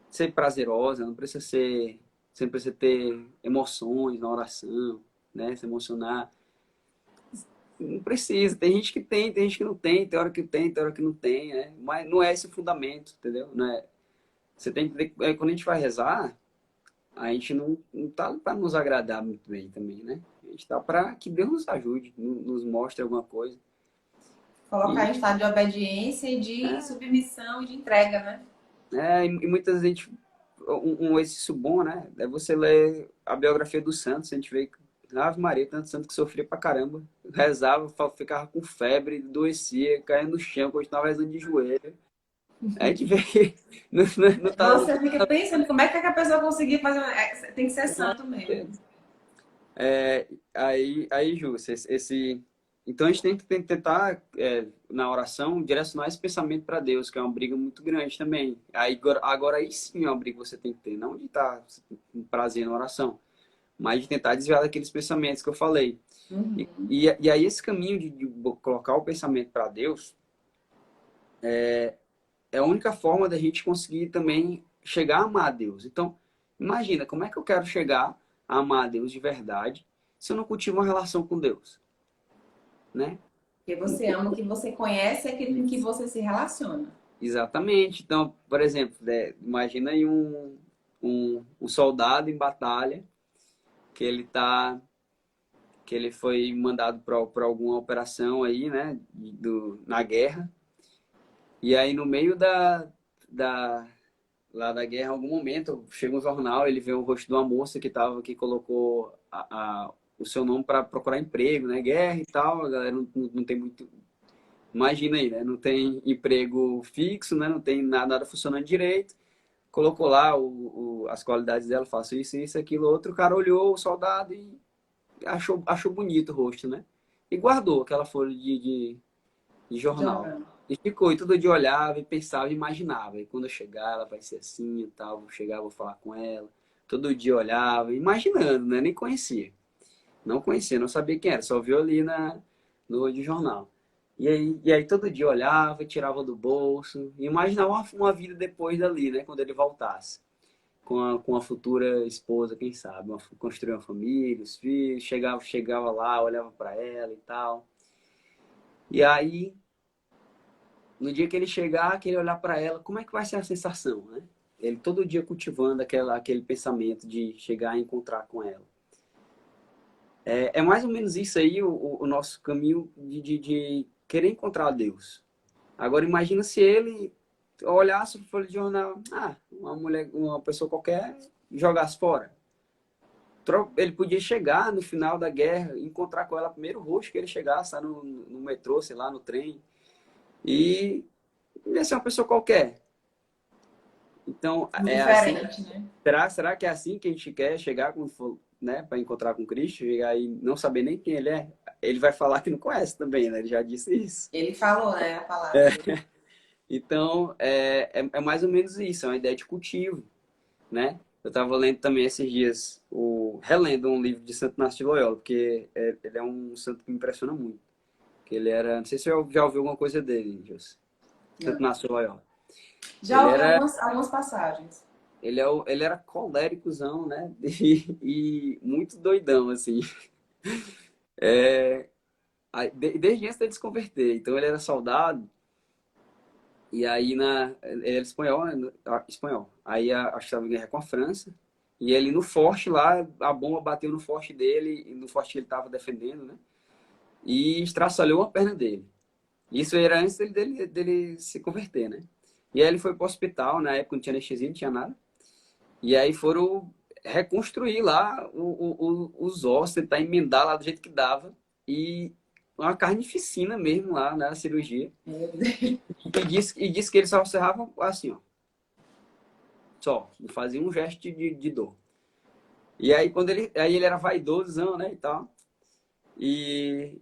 Speaker 2: ser prazerosa, você não precisa ter emoções na oração, né? Se emocionar. Não precisa. Tem gente que tem gente que não tem hora que tem hora que não tem, né? Mas não é esse o fundamento, entendeu? Não é, você tem que ver, quando a gente vai rezar, a gente não tá para nos agradar muito bem também, né? A gente tá para que Deus nos ajude, nos mostre alguma coisa.
Speaker 1: Colocar em
Speaker 2: E,
Speaker 1: estado de obediência e de
Speaker 2: é,
Speaker 1: submissão e de entrega, né?
Speaker 2: e muitas vezes um exercício bom, né? É você ler a biografia dos santos, a gente vê que Ave Maria, tanto santo que sofria pra caramba, rezava, ficava com febre, adoecia, caía no chão, continuava rezando de joelho. A gente vê que não tá.
Speaker 1: Você fica pensando como é que a pessoa conseguir fazer. Tem que ser santo mesmo.
Speaker 2: Aí, Ju, então a gente tem que tentar, na oração, direcionar esse pensamento para Deus, que é uma briga muito grande também. Agora aí sim é uma briga que você tem que ter, não de estar com prazer na oração, mas de tentar desviar daqueles pensamentos que eu falei.
Speaker 1: Uhum.
Speaker 2: E aí esse caminho de colocar o pensamento para Deus é a única forma da gente conseguir também chegar a amar a Deus. Então, imagina, como é que eu quero chegar a amar a Deus de verdade se eu não cultivo uma relação com Deus, né?
Speaker 1: Porque você ama o que você conhece e aquele com que você se relaciona.
Speaker 2: Exatamente. Então, por exemplo, imagina aí um soldado em batalha que que ele foi mandado para alguma operação aí, né, na guerra. E aí no meio da lá da guerra, em algum momento, chega um jornal, ele vê o rosto de uma moça que colocou o seu nome para procurar emprego, né, guerra e tal. A galera não tem muito. Imagina aí, né? Não tem emprego fixo, né? Não tem nada funcionando direito. Colocou lá as qualidades dela, faço isso, aquilo, outro. O cara olhou o soldado e achou bonito o rosto, né? E guardou aquela folha de jornal.
Speaker 1: Jornal.
Speaker 2: E ficou, e todo dia olhava e pensava, e imaginava. E quando eu chegar, ela vai ser assim e tal. Vou chegar, vou falar com ela. Todo dia olhava, imaginando, né? Nem conhecia. Não conhecia, não sabia quem era. Só viu ali no de jornal. E aí todo dia olhava, tirava do bolso, e imaginava uma vida depois dali, né? Quando ele voltasse. Com a futura esposa, quem sabe? Construir uma família, os filhos, chegava lá, olhava para ela e tal. E aí no dia que ele chegar, que ele olhar para ela, como é que vai ser a sensação, né? Ele todo dia cultivando aquele pensamento de chegar e encontrar com ela. É mais ou menos isso aí o nosso caminho de querer encontrar Deus. Agora imagina se ele olhasse para folha de jornal, uma mulher, uma pessoa qualquer, jogasse fora. Ele podia chegar no final da guerra, encontrar com ela primeiro rosto que ele chegasse lá no metrô, sei lá, no trem. E ia ser uma pessoa qualquer. Então, é assim.
Speaker 1: Indiferente, né?
Speaker 2: Será que é assim que a gente quer chegar quando for, né, para encontrar com Cristo? Chegar e não saber nem quem ele é? Ele vai falar que não conhece também, né? Ele já disse isso.
Speaker 1: Ele falou, né, a palavra dele.
Speaker 2: Então, é mais ou menos isso, é uma ideia de cultivo, né? Eu estava lendo também esses dias, relendo um livro de Santo Inácio de Loyola, porque ele é um santo que me impressiona muito. Que ele era, não sei se você já ouviu alguma coisa dele, José. Santo
Speaker 1: Não.
Speaker 2: Inácio de Loyola.
Speaker 1: Já
Speaker 2: Ele
Speaker 1: ouvi
Speaker 2: era,
Speaker 1: algumas passagens.
Speaker 2: ele era coléricozão, né? E muito doidão, assim. Desde antes dele se converter. Então ele era soldado, e aí ele era espanhol, né? Espanhol. Aí acho que estava em guerra com a França. E ele no forte lá, a bomba bateu no forte dele, e no forte que ele estava defendendo, né? E estraçalhou a perna dele. Isso era antes dele se converter, né? E aí ele foi para o hospital, na época não tinha anestesia, não tinha nada. E aí foram reconstruir lá os ossos, tentar emendar lá do jeito que dava. E uma carnificina mesmo lá na cirurgia.
Speaker 1: Meu Deus.
Speaker 2: E disse que ele só serrava assim, ó. Só. Não fazia um gesto de dor. E aí aí ele era vaidosão, né, e tal. E,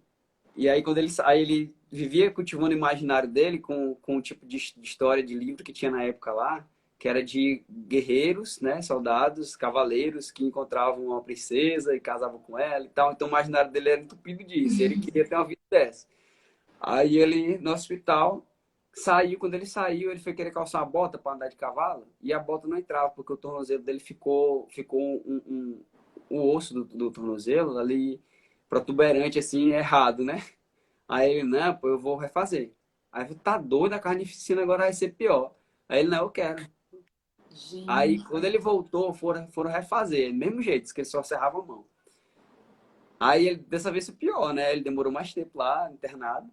Speaker 2: e aí aí ele vivia cultivando o imaginário dele com o tipo de história de livro que tinha na época lá, que era de guerreiros, né, soldados, cavaleiros que encontravam uma princesa e casavam com ela e tal. Então o imaginário dele era entupido disso. Ele queria ter uma vida dessa. Aí ele, no hospital, saiu. Quando ele saiu, ele foi querer calçar a bota para andar de cavalo e a bota não entrava, porque o tornozelo dele ficou o osso do tornozelo ali protuberante, assim, errado, né? Aí ele, não, pô, eu vou refazer. Aí eu, tá doido, a carnificina agora vai ser pior. Aí ele, não, eu quero. Aí
Speaker 1: Gente.
Speaker 2: quando ele voltou, foram refazer, do mesmo jeito, que ele só serrava a mão. Aí ele, dessa vez o pior, né? Ele demorou mais tempo lá, internado.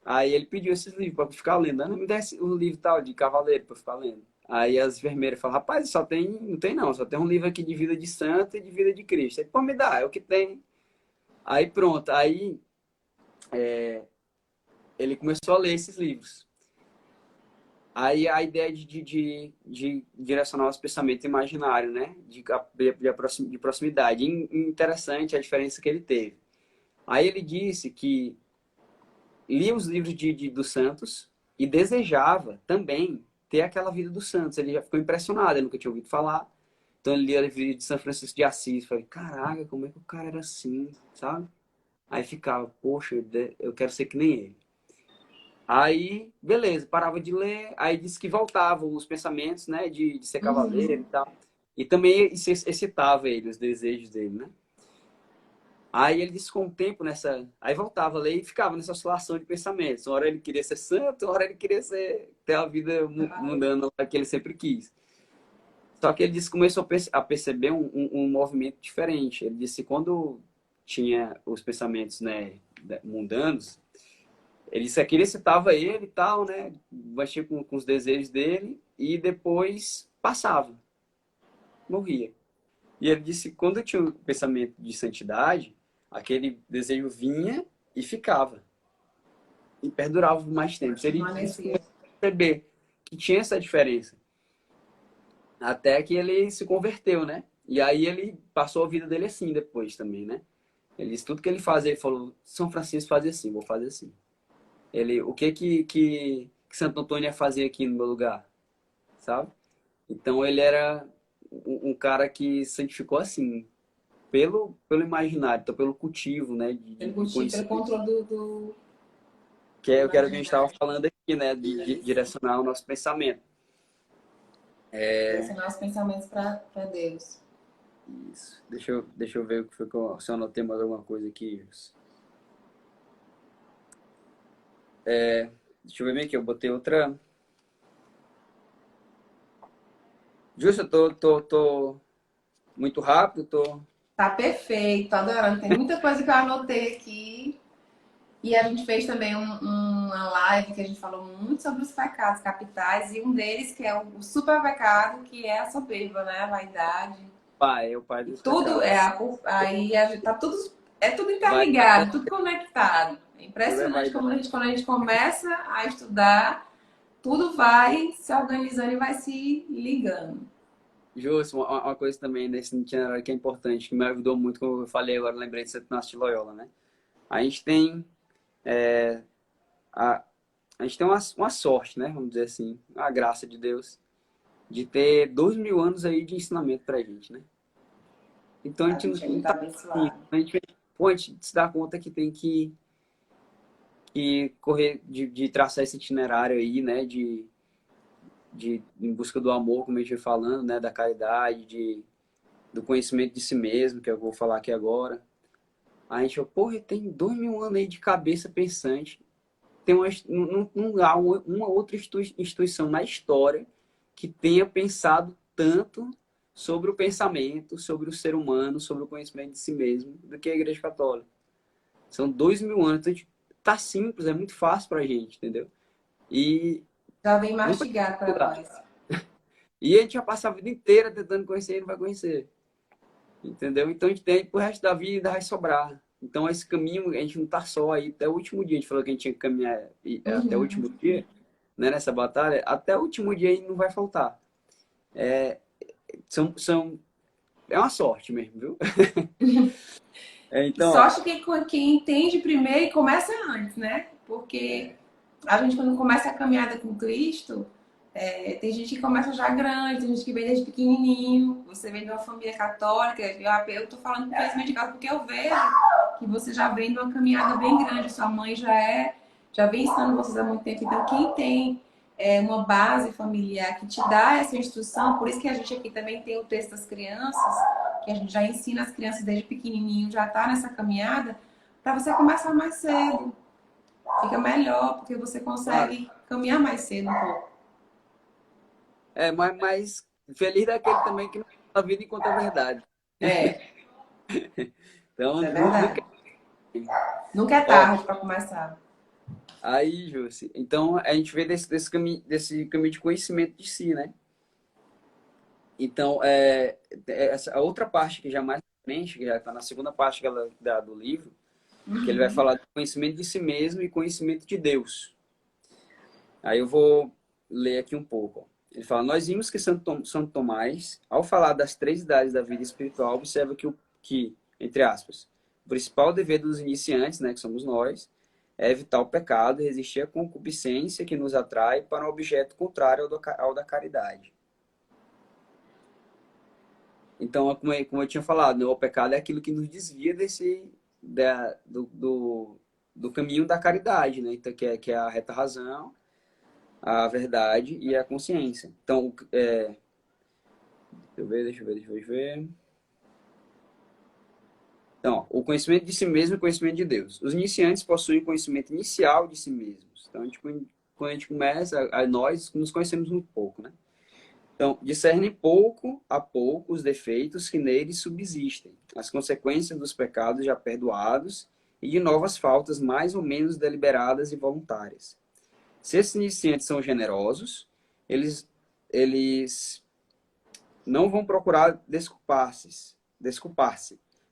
Speaker 2: Aí ele pediu esses livros para ficar lendo. Não, me dá o livro tal de cavaleiro para ficar lendo. Aí as enfermeiras falam, rapaz, não tem não, só tem um livro aqui de vida de santo e de vida de Cristo. Aí, pô, me dá, é o que tem. Aí pronto, aí ele começou a ler esses livros. Aí a ideia de direcionar os pensamentos imaginários, né? De proximidade. Interessante a diferença que ele teve. Aí ele disse que lia os livros dos santos e desejava também ter aquela vida dos santos. Ele já ficou impressionado, ele nunca tinha ouvido falar. Então ele lia o livro de São Francisco de Assis. Falei, caraca, como é que o cara era assim, sabe? Aí ficava, poxa, eu quero ser que nem ele. Aí, beleza, parava de ler, aí disse que voltavam os pensamentos, né, de ser cavaleiro e
Speaker 1: Uhum.
Speaker 2: tal. E também isso excitava ele, os desejos dele, né? Aí ele disse com o tempo aí voltava a ler e ficava nessa oscilação de pensamentos. Uma hora ele queria ser santo, uma hora ele queria ter a vida mundana lá que ele sempre quis. Só que ele disse que começou a perceber um movimento diferente. Ele disse que quando tinha os pensamentos, né, mundanos, ele disse que aquilo excitava ele e tal, né? Mexia com os desejos dele e depois passava, morria. E ele disse que quando tinha o pensamento de santidade, aquele desejo vinha e ficava. E perdurava por mais tempo. Ele disse que
Speaker 1: Permanecia.
Speaker 2: começou a perceber que tinha essa diferença. Até que ele se converteu, né? E aí ele passou a vida dele assim depois também, né? Ele disse tudo que ele fazia, ele falou, São Francisco fazia assim, vou fazer assim. Ele, o que Santo Antônio ia fazer aqui no meu lugar, sabe? Então ele era um cara que se santificou assim, pelo imaginário, então pelo cultivo, né,
Speaker 1: Pelo
Speaker 2: de
Speaker 1: motivo, pelo
Speaker 2: conhecimento,
Speaker 1: controle
Speaker 2: que
Speaker 1: do
Speaker 2: é o que era o que a gente estava
Speaker 1: imaginário.
Speaker 2: falando aqui, né, de direcionar o nosso pensamento.
Speaker 1: Direcionar os pensamentos para Deus.
Speaker 2: Isso. Deixa eu ver o que foi que se eu anotei mais alguma coisa aqui. Deixa eu ver bem aqui, eu botei outra. Justo, eu tô muito rápido, tô.
Speaker 1: Tá perfeito, tô adorando. Tem muita coisa que eu anotei aqui. E a gente fez também uma live que a gente falou muito sobre os pecados capitais. E um deles que é o super pecado, que é a soberba, né? A vaidade.
Speaker 2: Pai, é o pai
Speaker 1: E
Speaker 2: dos
Speaker 1: tudo
Speaker 2: pecados.
Speaker 1: aí a gente tá tudo, é tudo
Speaker 2: Vai,
Speaker 1: interligado, tudo conectado. É
Speaker 2: tudo é
Speaker 1: impressionante como
Speaker 2: vaidade.
Speaker 1: quando a gente começa a estudar, tudo vai se organizando e vai se ligando.
Speaker 2: Justo, uma coisa também desse itinerário que é importante, que me ajudou muito, como eu falei agora, lembrei de Santo Inácio de Loyola, né? A gente tem, a, a gente tem uma sorte, né? Vamos dizer assim, a graça de Deus, de ter 2000 anos aí de ensinamento pra gente, né? Então a
Speaker 1: A
Speaker 2: gente
Speaker 1: gente é
Speaker 2: não
Speaker 1: muito
Speaker 2: tá assim,
Speaker 1: abençoado.
Speaker 2: pô, a gente se dá conta que tem que correr, de traçar esse itinerário aí, né? Em busca do amor, como a gente vai falando, né? Da caridade, do conhecimento de si mesmo, que eu vou falar aqui agora. A gente, porra, tem 2000 anos aí de cabeça pensante. Não há uma outra instituição na história que tenha pensado tanto sobre o pensamento, sobre o ser humano, sobre o conhecimento de si mesmo, do que a Igreja Católica. São 2000 anos. Então, tipo, tá simples, é muito fácil pra gente, entendeu? E
Speaker 1: Já vem
Speaker 2: não precisa
Speaker 1: mastigado para
Speaker 2: estudar.
Speaker 1: nós.
Speaker 2: E a gente já passa a vida inteira tentando conhecer e não vai conhecer. Entendeu? Então a gente tem pro resto da vida vai sobrar. Então esse caminho, a gente não tá só aí até o último dia. A gente falou que a gente tinha que caminhar até o
Speaker 1: Uhum.
Speaker 2: último dia, né, nessa batalha. Até o último dia aí não vai faltar. São, é uma sorte mesmo, viu?
Speaker 1: E
Speaker 2: Então, ó,
Speaker 1: sorte quem entende primeiro e começa antes, né? Porque a gente, quando começa a caminhada com Cristo, tem gente que começa já grande, tem gente que vem desde pequenininho. Você vem de uma família católica. Eu tô falando com conhecimento de causa porque eu vejo que você já vem de uma caminhada bem grande. Sua mãe já vem ensinando vocês há muito tempo. Então, quem tem uma base familiar que te dá essa instrução, por isso que a gente aqui também tem o texto das crianças, que a gente já ensina as crianças desde pequenininho, já tá nessa caminhada, para você começar mais cedo. Fica melhor, porque você
Speaker 2: claro,
Speaker 1: consegue caminhar mais cedo um pouco.
Speaker 2: mas feliz daquele também que não a vida encontra a verdade.
Speaker 1: É,
Speaker 2: Então,
Speaker 1: isso é
Speaker 2: não
Speaker 1: verdade.
Speaker 2: quer.
Speaker 1: Nunca é
Speaker 2: Ó,
Speaker 1: tarde para começar.
Speaker 2: aí, Jússi, então a gente vê desse caminho de conhecimento de si, né? Então, essa a outra parte que já mais à frente, que já está na segunda parte do livro, que ele vai falar do conhecimento de si mesmo e conhecimento de Deus. Aí eu vou ler aqui um pouco. Ó. Ele fala: Nós vimos que Santo Tomás, ao falar das três idades da vida espiritual, observa que, entre aspas, o principal dever dos iniciantes, né, que somos nós, é evitar o pecado e resistir à concupiscência que nos atrai para um objeto contrário ao da caridade. Então, como eu tinha falado, né, o pecado é aquilo que nos desvia do caminho da caridade, né? Então, que é a reta razão, a verdade e a consciência. Então, deixa eu ver. Então, o conhecimento de si mesmo e o conhecimento de Deus. Os iniciantes possuem conhecimento inicial de si mesmos. Então, quando a gente começa, nós nos conhecemos muito pouco, né? Então, discernem pouco a pouco os defeitos que neles subsistem, as consequências dos pecados já perdoados e de novas faltas mais ou menos deliberadas e voluntárias. Se esses iniciantes são generosos, eles não vão procurar desculpar-se,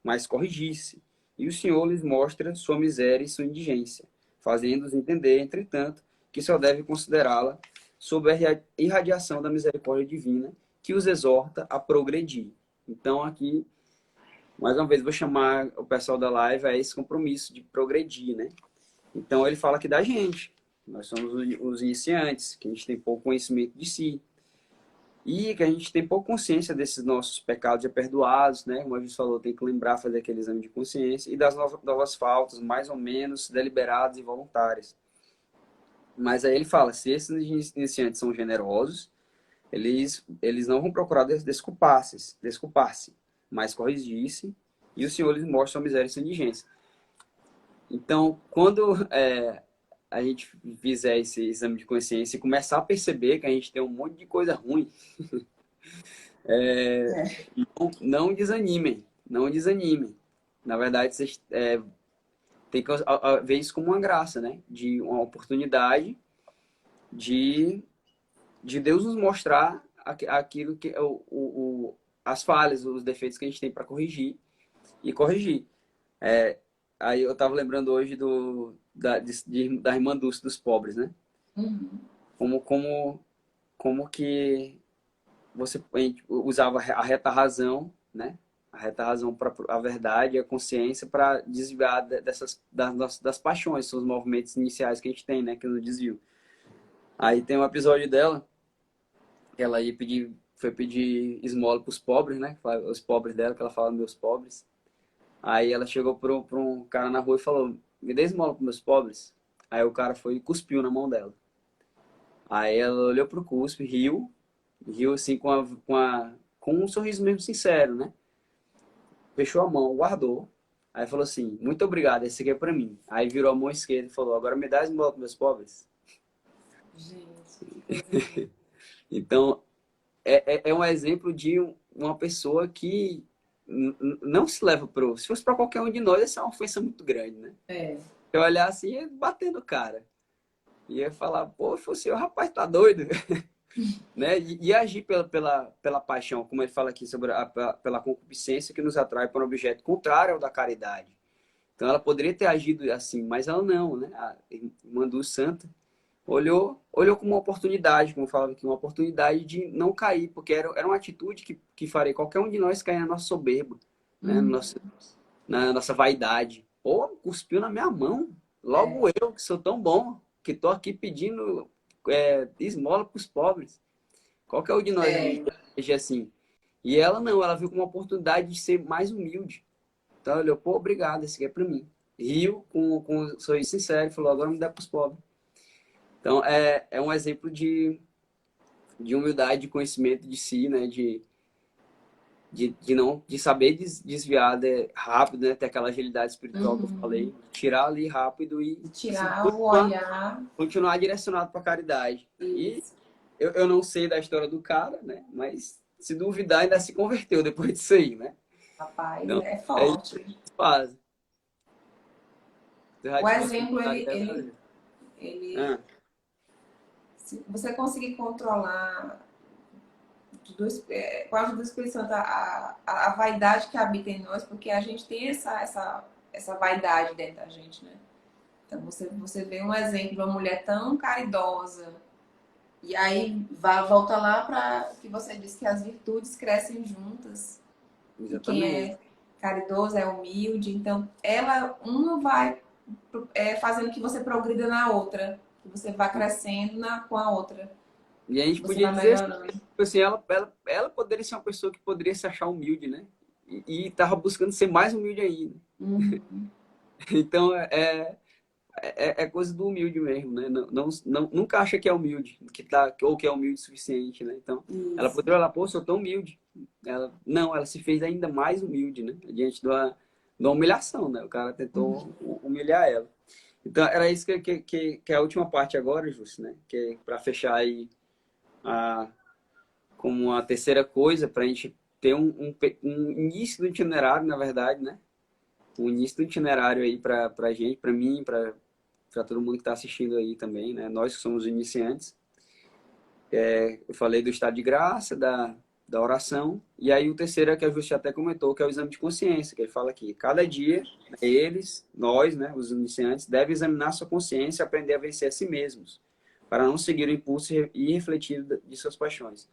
Speaker 2: mas corrigir-se. E o Senhor lhes mostra sua miséria e sua indigência, fazendo-os entender, entretanto, que só deve considerá-la sob a irradiação da misericórdia divina, que os exorta a progredir. Então, aqui, mais uma vez, vou chamar o pessoal da live a esse compromisso de progredir, né? Então, ele fala aqui da gente. Nós somos os iniciantes, que a gente tem pouco conhecimento de si. E que a gente tem pouca consciência desses nossos pecados já perdoados, né? Como a gente falou, tem que lembrar, fazer aquele exame de consciência. E das novas faltas, mais ou menos deliberadas e voluntárias. Mas aí ele fala, se esses iniciantes são generosos, eles não vão procurar desculpar-se, mas corrigir-se, e o Senhor lhes mostra a miséria e sua indigência. Então, quando a gente fizer esse exame de consciência e começar a perceber que a gente tem um monte de coisa ruim,
Speaker 1: É.
Speaker 2: não desanimem, não desanimem. Na verdade, vocês tem que ver isso como uma graça, né? De uma oportunidade de, de Deus nos mostrar aquilo que as falhas, os defeitos que a gente tem para corrigir e corrigir. Aí eu estava lembrando hoje da irmã Dulce dos pobres, né?
Speaker 1: Uhum.
Speaker 2: Como que a gente usava a reta razão, né? A reta razão para a verdade e a consciência para desviar das paixões, são os movimentos iniciais que a gente tem, né? Que nos desviam. Aí tem um episódio dela que ela foi pedir esmola para os pobres, né? Os pobres dela, que ela fala meus pobres. Aí ela chegou para um cara na rua e falou: me dê esmola para meus pobres. Aí o cara foi e cuspiu na mão dela. Aí ela olhou pro cuspe, riu assim com um sorriso mesmo sincero, né? Fechou a mão, guardou. Aí falou assim: muito obrigado, esse aqui é para mim. Aí virou a mão esquerda e falou: agora me dá esmola para meus pobres.
Speaker 1: Gente, que coisa linda.
Speaker 2: Então, é um exemplo de uma pessoa que não se leva pro. Se fosse para qualquer um de nós, essa é uma ofensa muito grande, né?
Speaker 1: É.
Speaker 2: Eu olhar assim e bater no cara. Ia falar, pô, você, o rapaz tá doido. Né? E agir pela paixão, como ele fala aqui, sobre pela concupiscência que nos atrai para um objeto contrário ao da caridade. Então ela poderia ter agido assim, mas ela não, né? A irmã Dulce Santa olhou como uma oportunidade, como eu falava aqui, uma oportunidade de não cair, porque era uma atitude que faria qualquer um de nós cair na nossa soberba, né?
Speaker 1: Uhum.
Speaker 2: Na nossa vaidade. Pô, cuspiu na minha mão. Logo
Speaker 1: É.
Speaker 2: eu, que sou tão bom, que tô aqui pedindo esmola para os pobres. Qualquer um de nós
Speaker 1: É.
Speaker 2: agir assim. E ela não, ela viu como uma oportunidade de ser mais humilde. Então ela olhou, pô, obrigado, esse aqui é para mim. Riu com um sorriso sincero e falou, agora me dá para os pobres. Então é um exemplo de humildade, de conhecimento de si, né? De saber desviar rápido, né? Ter aquela agilidade espiritual que eu
Speaker 1: Uhum.
Speaker 2: falei, tirar ali rápido e
Speaker 1: De
Speaker 2: assim,
Speaker 1: tirar o olhar.
Speaker 2: continuar direcionado para a caridade. E
Speaker 1: Isso.
Speaker 2: eu não sei da história do cara, né? Mas se duvidar, ainda se converteu depois disso aí, né?
Speaker 1: Rapaz,
Speaker 2: Então,
Speaker 1: é
Speaker 2: é isso que
Speaker 1: forte.
Speaker 2: eles fazem. Terra
Speaker 1: O
Speaker 2: de
Speaker 1: exemplo,
Speaker 2: possibilidade deve fazer.
Speaker 1: ele,
Speaker 2: Ah,
Speaker 1: se você conseguir controlar com a ajuda do Espírito Santo, a vaidade que habita em nós, porque a gente tem essa vaidade dentro da gente, né? Então você vê um exemplo de uma mulher tão caridosa, e aí volta lá para que você disse que as virtudes crescem juntas, e quem
Speaker 2: exatamente.
Speaker 1: é caridoso é humilde, então ela, uma vai fazendo que você progrida na outra, que você vá crescendo com a outra,
Speaker 2: E a gente
Speaker 1: você
Speaker 2: podia
Speaker 1: vai
Speaker 2: dizer
Speaker 1: melhorando.
Speaker 2: assim, ela poderia ser uma pessoa que poderia se achar humilde, né? E tava buscando ser mais humilde ainda.
Speaker 1: Uhum.
Speaker 2: Então, é coisa do humilde mesmo, né? Nunca acha que é humilde, ou que é humilde o suficiente, né? Então, ela
Speaker 1: Isso.
Speaker 2: poderia falar, pô, eu sou tão humilde. Ela se fez ainda mais humilde, né? Diante da humilhação, né? O cara tentou humilhar ela. Então, era isso que é a última parte agora, Júcio, né? Que é para fechar aí a, como a terceira coisa, para a gente ter um início do itinerário, na verdade, né? Um início do itinerário aí para a gente, para mim, para todo mundo que está assistindo aí também, né? Nós que somos iniciantes. Eu falei do estado de graça, da oração, e aí o terceiro é que a Justi até comentou, que é o exame de consciência, que ele fala aqui, cada dia, nós, né, os iniciantes, devem examinar sua consciência e aprender a vencer a si mesmos, para não seguir o impulso irrefletido de suas paixões.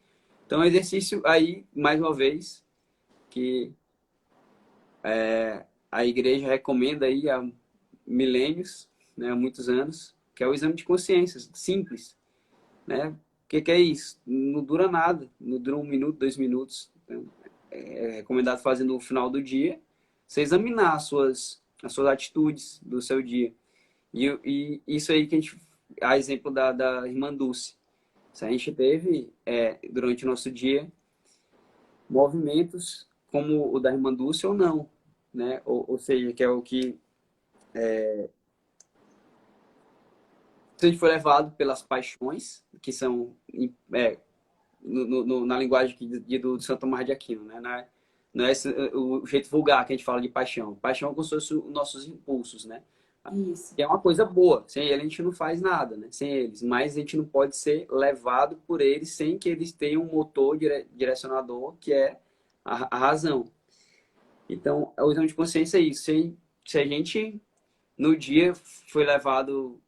Speaker 2: Então, é um exercício aí, mais uma vez, que a igreja recomenda aí há milênios, né, há muitos anos, que é o exame de consciência, simples, né? O que é isso? Não dura nada, não dura 1 minuto, 2 minutos. Então, é recomendado fazer no final do dia, você examinar as suas atitudes do seu dia. E isso aí que a exemplo da irmã Dulce. Se a gente teve, durante o nosso dia, movimentos como o da irmã Dulce ou não, né? Ou seja, que é o que a gente foi levado pelas paixões, que são na linguagem do Santo Tomás de Aquino, né? Não é o jeito vulgar que a gente fala de paixão. Paixão é como se fosse os nossos impulsos, né?
Speaker 1: Isso.
Speaker 2: Que é uma coisa boa. Sem ele a gente não faz nada, né? Sem eles. Mas a gente não pode ser levado por eles sem que eles tenham um motor direcionador, que é a razão. Então, o exame de consciência é isso. Se a gente, no dia, foi levado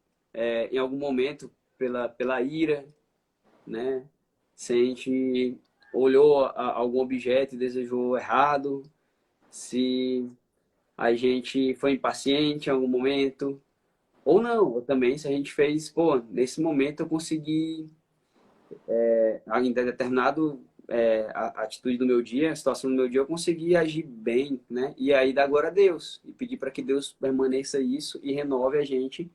Speaker 2: em algum momento pela ira, né? Se a gente olhou algum objeto e desejou errado, se a gente foi impaciente em algum momento, ou não, ou também se a gente fez, pô, nesse momento eu consegui, em determinado a atitude do meu dia, a situação do meu dia, eu consegui agir bem, né? E aí dar glória a Deus e pedir para que Deus permaneça isso e renove a gente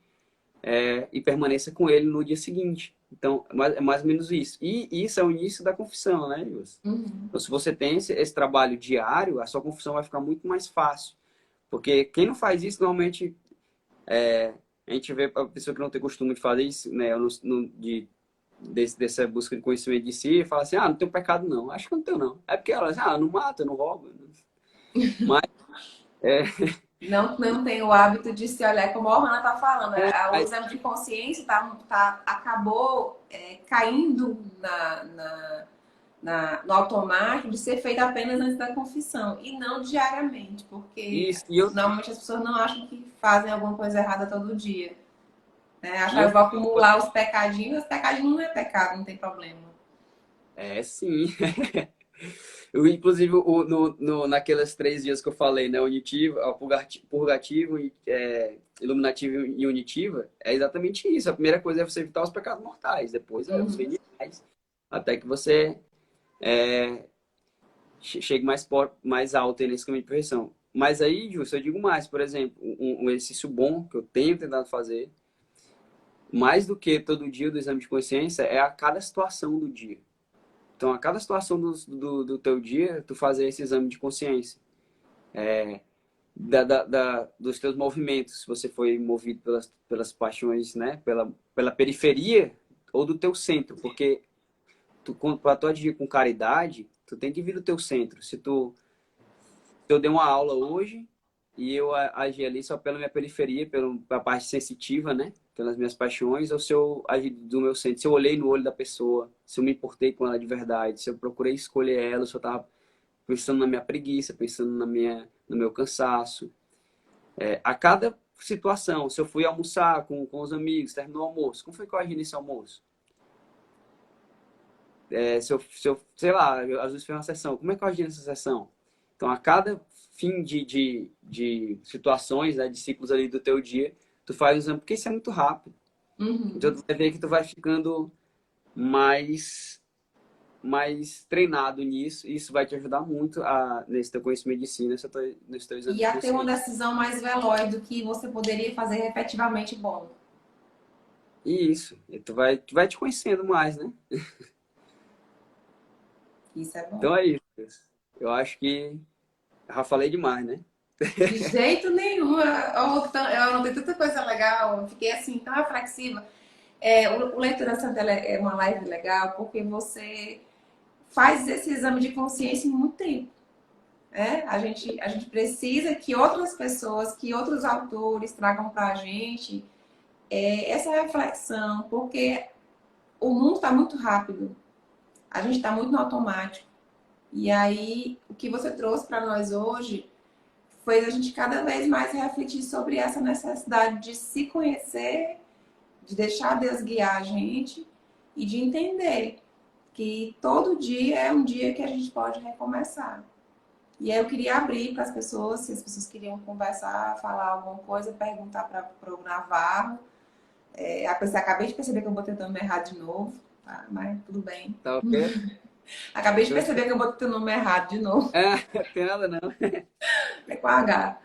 Speaker 2: e permaneça com Ele no dia seguinte. Então, é mais ou menos isso. E isso é o início da confissão, né, Ilse?
Speaker 1: Uhum.
Speaker 2: Então, se você tem esse trabalho diário, a sua confissão vai ficar muito mais fácil. Porque quem não faz isso, normalmente, a gente vê a pessoa que não tem costume de fazer isso, né, dessa busca de conhecimento de si, e fala assim, não tenho pecado não. Acho que não tenho não. É porque ela diz, eu não mato, eu não roubo. Mas, é,
Speaker 1: Não tem o hábito de se olhar, como a Ohana está falando, o
Speaker 2: aí,
Speaker 1: exame de consciência acabou caindo no automático de ser feito apenas antes da confissão e não diariamente, porque
Speaker 2: isso, e eu,
Speaker 1: normalmente as pessoas não acham que fazem alguma coisa errada todo dia. Né? Acham
Speaker 2: e
Speaker 1: que eu
Speaker 2: eu,
Speaker 1: vou acumular os pecadinhos não é pecado, não tem problema.
Speaker 2: sim. Eu, inclusive, naqueles 3 dias que eu falei, né? Unitivo, purgativo, iluminativo e unitiva, é exatamente isso. A primeira coisa é você evitar os pecados mortais, depois os
Speaker 1: Uhum.
Speaker 2: veniais, até que você chegue mais alto aí nesse caminho de perfeição. Mas aí, Justo, eu digo mais, por exemplo, um exercício bom que eu tenho tentado fazer, mais do que todo dia do exame de consciência, é a cada situação do dia. Então, a cada situação do teu dia, tu fazer esse exame de consciência. Dos teus movimentos, se você foi movido pelas paixões, né? Pela periferia ou do teu centro. Porque para tu agir com caridade, tu tem que vir do teu centro. Se eu dei uma aula hoje e eu agi ali só pela minha periferia, pela parte sensitiva, né? Pelas minhas paixões, ou se eu agi do meu centro, se eu olhei no olho da pessoa, se eu me importei com ela de verdade, se eu procurei escolher ela, se eu estava pensando na minha preguiça, pensando no meu cansaço. A cada situação, se eu fui almoçar com os amigos, terminou o almoço, como foi que eu agi nesse almoço? Sei lá, às vezes foi uma sessão, como é que eu agi nessa sessão? Então, a cada fim de situações, né, de ciclos ali do teu dia, tu faz o exame, porque isso é muito rápido. Então,
Speaker 1: Uhum.
Speaker 2: tu vai ver que tu vai ficando mais treinado nisso, e isso vai te ajudar muito nesse teu conhecimento de si, nesse teu exame
Speaker 1: E
Speaker 2: de
Speaker 1: a ter uma
Speaker 2: consciência.
Speaker 1: decisão mais veloz do que você poderia fazer efetivamente bom.
Speaker 2: E isso, e tu vai te conhecendo mais, né?
Speaker 1: Isso é bom.
Speaker 2: Então é isso. Eu acho que eu já falei demais, né?
Speaker 1: De jeito nenhum. Eu anotei tanta coisa legal. Eu fiquei assim, tão reflexiva. O Leitura Santa é uma live legal porque você faz esse exame de consciência em muito tempo. A gente precisa que outras pessoas, que outros autores tragam para a gente essa reflexão, porque o mundo está muito rápido, a gente está muito no automático. E aí, o que você trouxe para nós hoje foi a gente cada vez mais refletir sobre essa necessidade de se conhecer, de deixar Deus guiar a gente e de entender que todo dia é um dia que a gente pode recomeçar. E aí eu queria abrir para as pessoas, se as pessoas queriam conversar, falar alguma coisa, perguntar para o Navarro. Acabei de perceber que eu botei o nome errado de novo, tá? Mas tudo bem.
Speaker 2: Tá ok?
Speaker 1: Acabei de perceber que eu botei o nome errado de novo,
Speaker 2: Tem nada não.
Speaker 1: é com H.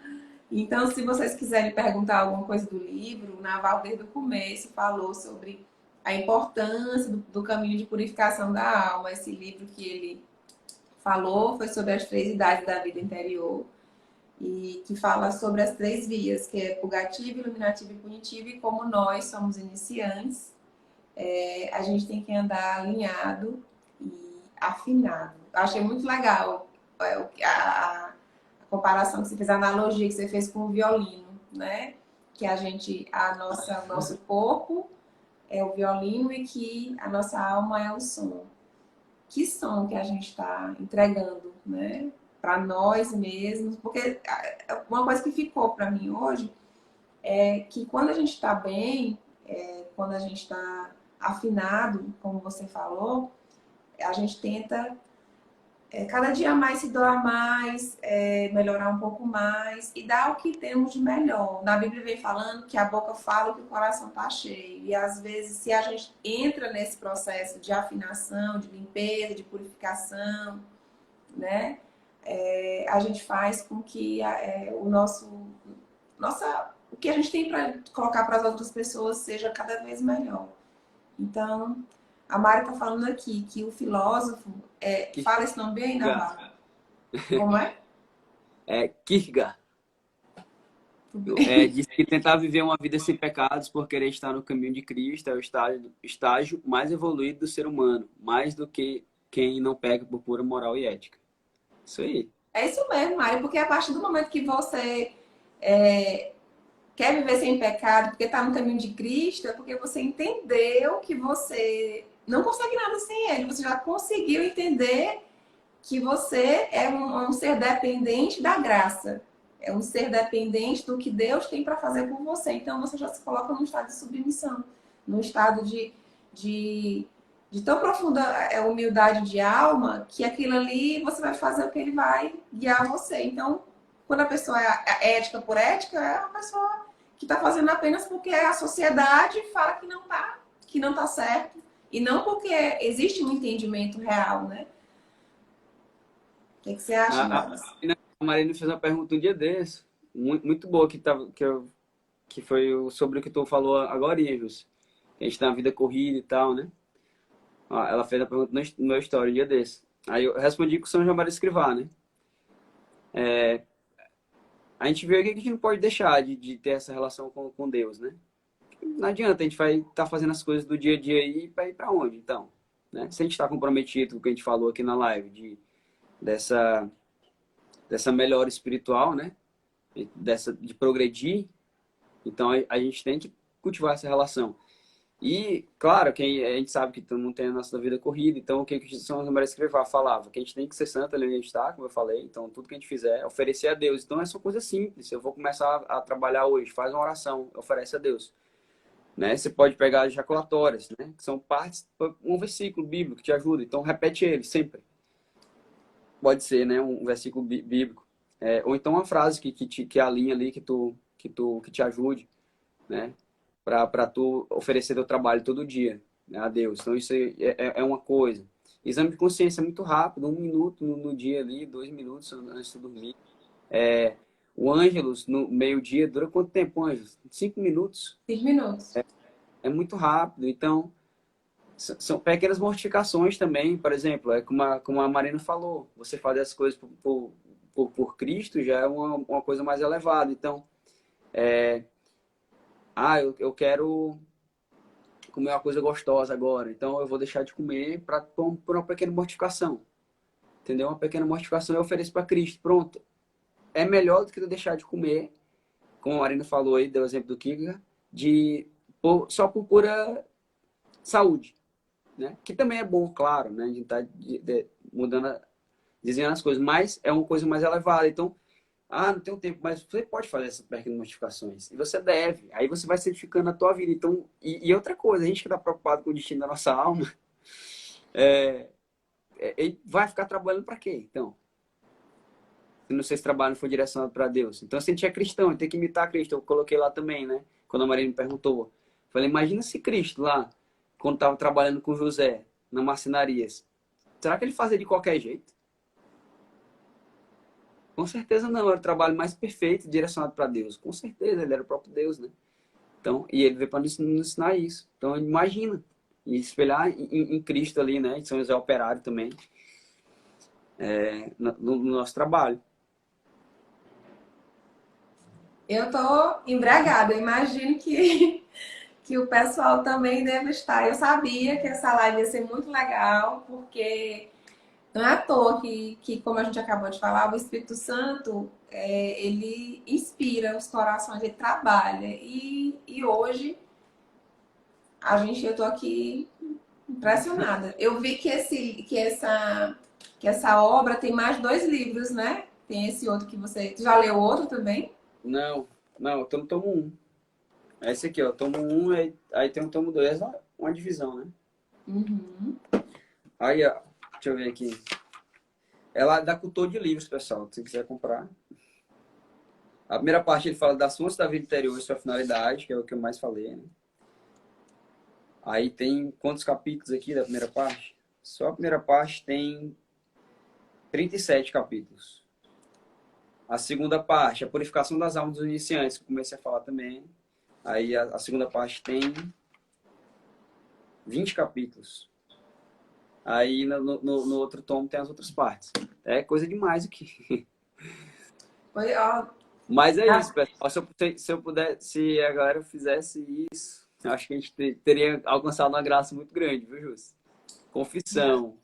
Speaker 1: Então, se vocês quiserem perguntar alguma coisa do livro, o Naval, desde o começo, falou sobre a importância do caminho de purificação da alma. Esse livro que ele falou foi sobre as 3 idades da vida interior. e que fala sobre as 3 vias, que é purgativa, iluminativa e punitiva, e como nós somos iniciantes, a gente tem que andar alinhado e afinado. Eu achei muito legal a comparação que você fez, a analogia que você fez com o violino, né? Que o nosso corpo é o violino e que a nossa alma é o som. Que som que a gente está entregando, né? Para nós mesmos, porque uma coisa que ficou para mim hoje é que quando a gente está bem, quando a gente está afinado, como você falou, a gente tenta cada dia mais se doar mais, melhorar um pouco mais e dar o que temos de melhor. Na Bíblia vem falando que a boca fala que o coração está cheio. E às vezes, se a gente entra nesse processo de afinação, de limpeza, de purificação, né, a gente faz com que o que a gente tem para colocar para as outras pessoas seja cada vez melhor. Então, a Mari está falando aqui que o filósofo, fala esse nome bem, Navarro? Como é?
Speaker 2: Kierkegaard. Diz que tentar viver uma vida sem pecados por querer estar no caminho de Cristo é o estágio mais evoluído do ser humano, mais do que quem não peca por pura moral e ética. Isso aí.
Speaker 1: É isso mesmo, Mari, porque a partir do momento que você quer viver sem pecado, porque está no caminho de Cristo, é porque você entendeu que você não consegue nada sem Ele. Você já conseguiu entender que você é um ser dependente da graça. É um ser dependente do que Deus tem para fazer por você. Então você já se coloca num estado de submissão, num estado de tão profunda humildade de alma, que aquilo ali você vai fazer o que ele vai guiar você. Então, quando a pessoa é ética por ética, é uma pessoa que está fazendo apenas porque a sociedade fala que não tá certo, e não porque existe um entendimento real, né? O que você acha, Marcos?
Speaker 2: A Marina fez uma pergunta um dia desse, muito boa, que foi sobre o que tu falou agora, Jus. Que a gente tem uma vida corrida e tal, né? Ela fez a pergunta no meu story um dia desse. Aí eu respondi com o São João Mário Escrivá, né? A gente vê que a gente não pode deixar de ter essa relação com Deus, né? Não adianta, a gente vai estar fazendo as coisas do dia a dia aí para ir para onde, então? Né? Se a gente está comprometido com o que a gente falou aqui na live, dessa melhora espiritual, né? De progredir, então a gente tem que cultivar essa relação. E, claro, que a gente sabe que todo mundo tem a nossa vida corrida, então o que São José Maria Escrivá falava? Que a gente tem que ser santo ali onde a gente está, como eu falei, então tudo que a gente fizer é oferecer a Deus. Então é só coisa simples, eu vou começar a trabalhar hoje, faz uma oração, oferece a Deus. Né? Você pode pegar ejaculatórias, né? Que são partes, um versículo bíblico que te ajuda, então repete ele sempre. Pode ser, né? Um versículo bíblico. Ou então uma frase que alinha ali, que te ajude, né? Para tu oferecer teu trabalho todo dia, né, a Deus. Então isso é uma coisa. Exame de consciência é muito rápido, 1 minuto no dia ali, 2 minutos antes de dormir. O Ângelus, no meio-dia, dura quanto tempo, Ângelus? 5 minutos.
Speaker 1: 5 minutos.
Speaker 2: É muito rápido. Então, são pequenas mortificações também. Por exemplo, como a Marina falou, você fazer as coisas por Cristo já é uma coisa mais elevada. Então, eu quero comer uma coisa gostosa agora, então eu vou deixar de comer por uma pequena mortificação. Entendeu? Uma pequena mortificação eu ofereço para Cristo. Pronto. É melhor do que eu deixar de comer, como a Marina falou aí, deu o exemplo do Kierkegaard, só por pura saúde. Né? Que também é bom, claro, né? A gente tá mudando, desenhando as coisas, mas é uma coisa mais elevada. Então, não tenho tempo, mas você pode fazer essas pequenas modificações. E você deve. Aí você vai certificando a tua vida. Então, e outra coisa, a gente que está preocupado com o destino da nossa alma, vai ficar trabalhando para quê, então? Se não sei se trabalho não for direcionado para Deus. Então, se a gente é cristão, tem que imitar Cristo. Eu coloquei lá também, né? Quando a Maria me perguntou. Falei, imagina se Cristo lá, quando estava trabalhando com José, na marcenaria, será que ele fazia de qualquer jeito? Com certeza não, era o trabalho mais perfeito, direcionado para Deus. Com certeza, ele era o próprio Deus, né? Então, e ele veio para nos ensinar isso. Então, imagina, e espelhar em Cristo ali, né? São José operário também, no nosso trabalho.
Speaker 1: Eu tô embriagada. Eu imagino que o pessoal também deve estar. Eu sabia que essa live ia ser muito legal, porque não é à toa que como a gente acabou de falar, o Espírito Santo, ele inspira os corações, ele trabalha. E hoje, eu tô aqui impressionada. Eu vi que essa obra tem mais 2 livros, né? Tem esse outro que você... Tu já leu outro também?
Speaker 2: Não, não, eu tô no tomo um. É esse aqui, ó. Tomo um, aí tem um tomo 2, uma divisão, né?
Speaker 1: Uhum.
Speaker 2: Aí, ó, deixa eu ver aqui. Ela dá cultor de livros, pessoal, se quiser comprar. A primeira parte ele fala da assuntos da vida interior e sua finalidade, que é o que eu mais falei, né? Aí tem quantos capítulos aqui da primeira parte? Só a primeira parte tem 37 capítulos. A segunda parte, a purificação das almas dos iniciantes, que eu comecei a falar também. Aí a segunda parte tem 20 capítulos. Aí no outro tomo tem as outras partes. É coisa demais aqui.
Speaker 1: Foi, ó,
Speaker 2: Mas é
Speaker 1: ah,
Speaker 2: isso, pessoal. Se eu puder, se a galera fizesse isso, eu acho que a gente teria alcançado uma graça muito grande, viu, Jus? Confissão,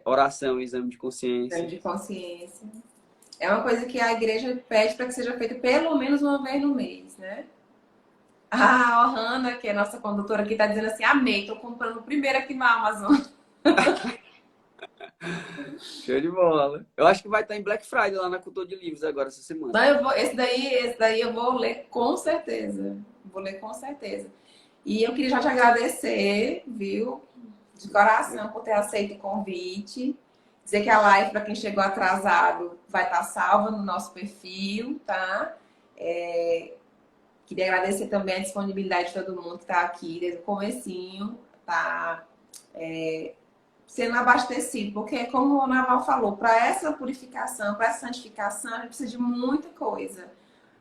Speaker 2: oração, exame de
Speaker 1: exame
Speaker 2: consciência.
Speaker 1: de consciência. É uma coisa que a igreja pede para que seja feita pelo menos uma vez no mês, né? A Ohana, que é a nossa condutora aqui, está dizendo assim: amei, tô comprando o primeiro aqui na Amazon.
Speaker 2: Show de bola. Eu acho que vai estar em Black Friday lá na Cultura de Livros agora essa semana.
Speaker 1: Não, esse daí eu vou ler com certeza. Vou ler com certeza. E eu queria já te agradecer, viu? De coração por ter aceito o convite. Dizer que a live, para quem chegou atrasado, vai estar salva no nosso perfil, tá? Queria agradecer também a disponibilidade de todo mundo que está aqui desde o comecinho, tá sendo abastecido, porque como o Naval falou, para essa purificação, para essa santificação, a gente precisa de muita coisa.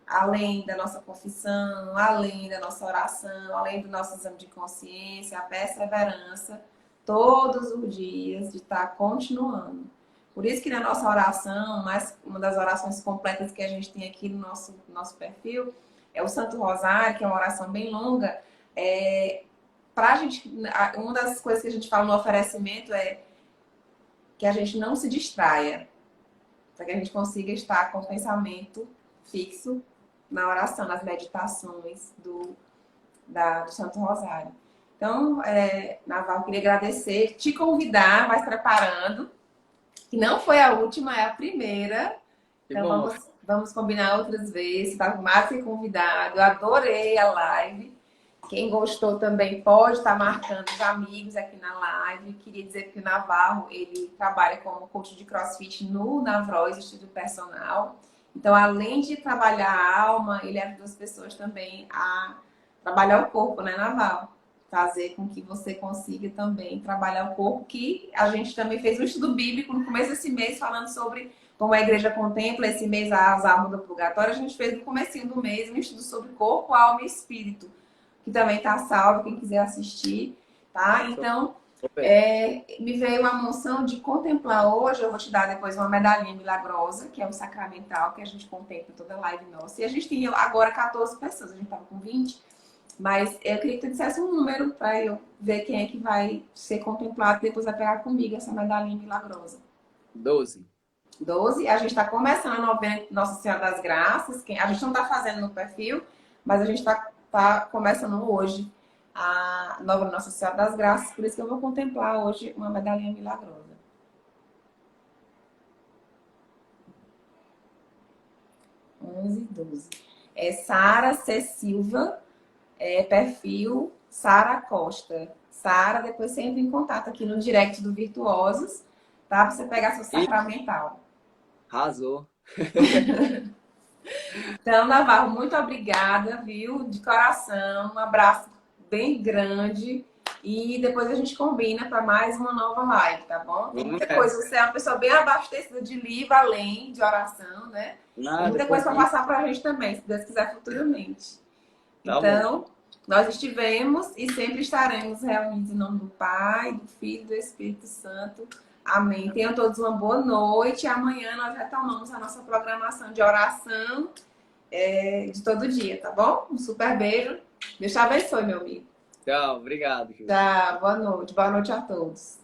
Speaker 1: Além da nossa confissão, além da nossa oração, além do nosso exame de consciência, a perseverança, todos os dias de estar continuando. Por isso que na nossa oração, uma das orações completas que a gente tem aqui no nosso perfil, é o Santo Rosário, que é uma oração bem longa. Pra gente, uma das coisas que a gente fala no oferecimento é que a gente não se distraia, para que a gente consiga estar com o pensamento fixo na oração, nas meditações do Santo Rosário. Então, Naval, queria agradecer, te convidar, mais preparando, que não foi a última, é a primeira.
Speaker 2: Que
Speaker 1: Então,
Speaker 2: bom.
Speaker 1: vamos combinar outras vezes. Está mais que convidado. Eu adorei a live. Quem gostou também pode estar marcando os amigos aqui na live. Queria dizer que o Navarro, ele trabalha como coach de CrossFit no Navroz, Instituto Personal. Então, além de trabalhar a alma, ele ajuda as pessoas também a trabalhar o corpo, né, Navarro? Fazer com que você consiga também trabalhar o corpo, que a gente também fez um estudo bíblico no começo desse mês, falando sobre como a igreja contempla esse mês as almas do purgatório. A gente fez no comecinho do mês um estudo sobre corpo, alma e espírito, que também está salvo, quem quiser assistir, tá? Então, me veio a moção de contemplar hoje, eu vou te dar depois uma medalhinha milagrosa, que é o sacramental, que a gente contempla toda a live nossa. E a gente tem agora 14 pessoas, a gente estava com 20, mas eu queria que tu dissesse um número para eu ver quem é que vai ser contemplado e depois vai pegar comigo essa medalhinha milagrosa.
Speaker 2: 12.
Speaker 1: 12. A gente está começando a novena Nossa Senhora das Graças. A gente não está fazendo no perfil, mas a gente está começando hoje a novena Nossa Senhora das Graças. Por isso que eu vou contemplar hoje uma medalhinha milagrosa. 11, 12. É Sara C. Silva, perfil Sara Costa. Sara, depois você entra em contato aqui no direct do Virtuosos, tá? Pra você pegar seu sacramental.
Speaker 2: Arrasou.
Speaker 1: Então, Navarro, muito obrigada, viu? De coração. Um abraço bem grande. E depois a gente combina para mais uma nova live, tá bom? Tem muita coisa. Você é uma pessoa bem abastecida de livro, além de oração, né? Tem muita coisa para passar para a gente também, se Deus quiser, futuramente. Então, nós estivemos e sempre estaremos reunidos em nome do Pai, do Filho e do Espírito Santo. Amém. Tenham todos uma boa noite. Amanhã nós retomamos a nossa programação de oração de todo dia, tá bom? Um super beijo. Deus te abençoe, meu amigo.
Speaker 2: Tchau, obrigado, Ju.
Speaker 1: Tá, boa noite. Boa noite a todos.